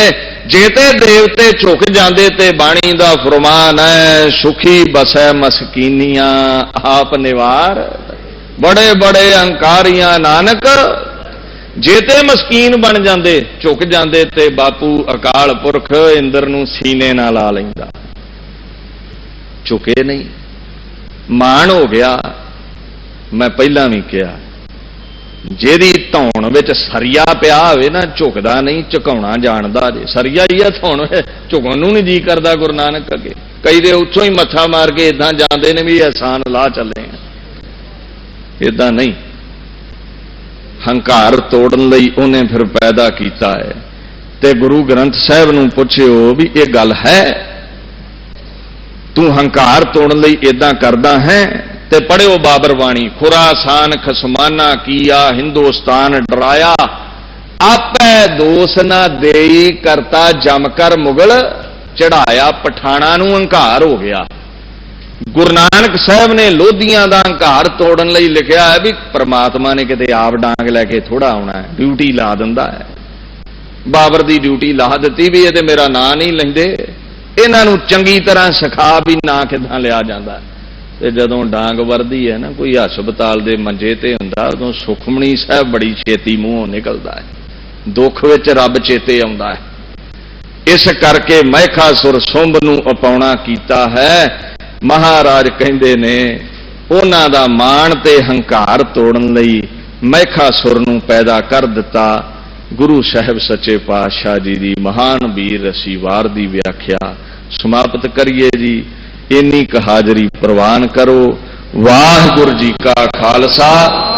जे ते देवते झुक जांदे ते बाणी दा फरमान है, सुखी बसै मस्कीनियां आप निवार, बड़े बड़े हंकारियां नानक। जे ते मस्कीन बन जाते झुक जाते ते बापू अकाल पुरख इंद्र नूं सीने नाल ला लैंदा। झुके नहीं, मान हो गया। मैं पहला भी कहा, जेदी धौण विच सरिया पिया होवे ना, झुकदा नहीं, झुकाउणा जाणदा जे। सरिया ही है धौण, झुकण नूं नहीं जी करदा गुरु नानक अगे। कई दे उत्थों ही मत्था मार के इदां जांदे ने भी एहसान ला चले, इदां नहीं। ਹੰਕਾਰ ਤੋੜਨ ਲਈ ਉਹਨੇ ਫਿਰ ਪੈਦਾ ਕੀਤਾ ਹੈ। ਤੇ ਗੁਰੂ ਗ੍ਰੰਥ ਸਾਹਿਬ ਨੂੰ ਪੁੱਛਿਓ ਵੀ ਇਹ ਗੱਲ ਹੈ, ਤੂੰ ਹੰਕਾਰ ਤੋੜਨ ਲਈ ਇਦਾਂ ਕਰਦਾ ਹੈ? ਤੇ ਪੜ੍ਹਿਓ ਬਾਬਰ ਬਾਣੀ, ਖੁਰਾਸਾਨ ਖਸਮਾਨਾ ਕੀਆ ਹਿੰਦੁਸਤਾਨ ਡਰਾਇਆ, ਆਪੈ ਦੋਸ ਨਾ ਦੇਈ ਕਰਤਾ ਜਮ ਕਰ ਮੁਗਲ ਚੜਾਇਆ। ਪਠਾਣਾ ਨੂੰ ਹੰਕਾਰ ਹੋ ਗਿਆ। ਗੁਰੂ ਨਾਨਕ ਸਾਹਿਬ ਨੇ ਲੋਧੀਆਂ ਦਾ ਹੰਕਾਰ ਤੋੜਨ ਲਈ ਲਿਖਿਆ ਹੈ ਵੀ ਪ੍ਰਮਾਤਮਾ ਨੇ ਕਿਤੇ ਆਪ ਡਾਂਗ ਲੈ ਕੇ ਥੋੜਾ ਆਉਣਾ ਹੈ, ਡਿਊਟੀ ਲਾ ਦਿੰਦਾ ਹੈ। ਬਾਬਰ ਦੀ ਡਿਊਟੀ ਲਾ ਦਿੱਤੀ ਵੀ ਇਹ ਤੇ ਮੇਰਾ ਨਾਂ ਨਹੀਂ ਲੈਂਦੇ, ਇਹਨਾਂ ਨੂੰ ਚੰਗੀ ਤਰ੍ਹਾਂ ਸਿਖਾ ਵੀ ਨਾਂ ਕਿੱਦਾਂ ਲਿਆ ਜਾਂਦਾ। ਤੇ ਜਦੋਂ ਡਾਂਗ ਵਰਦੀ ਹੈ ਨਾ, ਕੋਈ ਹਸਪਤਾਲ ਦੇ ਮੰਜੇ ਤੇ ਹੁੰਦਾ, ਉਦੋਂ ਸੁਖਮਣੀ ਸਾਹਿਬ ਬੜੀ ਛੇਤੀ ਮੂੰਹੋਂ ਨਿਕਲਦਾ ਹੈ, ਦੁੱਖ ਵਿੱਚ ਰੱਬ ਚੇਤੇ ਆਉਂਦਾ ਹੈ। ਇਸ ਕਰਕੇ ਮਹਿਖਾਸੁਰ ਸੁੰਭ ਨੂੰ ਅਪਾਉਣਾ ਕੀਤਾ ਹੈ। ਮਹਾਰਾਜ ਕਹਿੰਦੇ ਨੇ ਉਹਨਾਂ ਦਾ ਮਾਣ ਤੇ ਹੰਕਾਰ ਤੋੜਨ ਲਈ ਮਹਿਖਾਸੁਰ ਨੂੰ ਪੈਦਾ ਕਰ ਦਿੱਤਾ। ਗੁਰੂ ਸਾਹਿਬ ਸੱਚੇ ਪਾਤਸ਼ਾਹ ਜੀ ਦੀ ਮਹਾਨ ਵੀਰ ਰਸੀ ਵਾਰ ਦੀ ਵਿਆਖਿਆ ਸਮਾਪਤ ਕਰੀਏ ਜੀ। ਇੰਨੀ ਕੁ ਹਾਜ਼ਰੀ ਪ੍ਰਵਾਨ ਕਰੋ। ਵਾਹਿਗੁਰੂ ਜੀ ਕਾ ਖਾਲਸਾ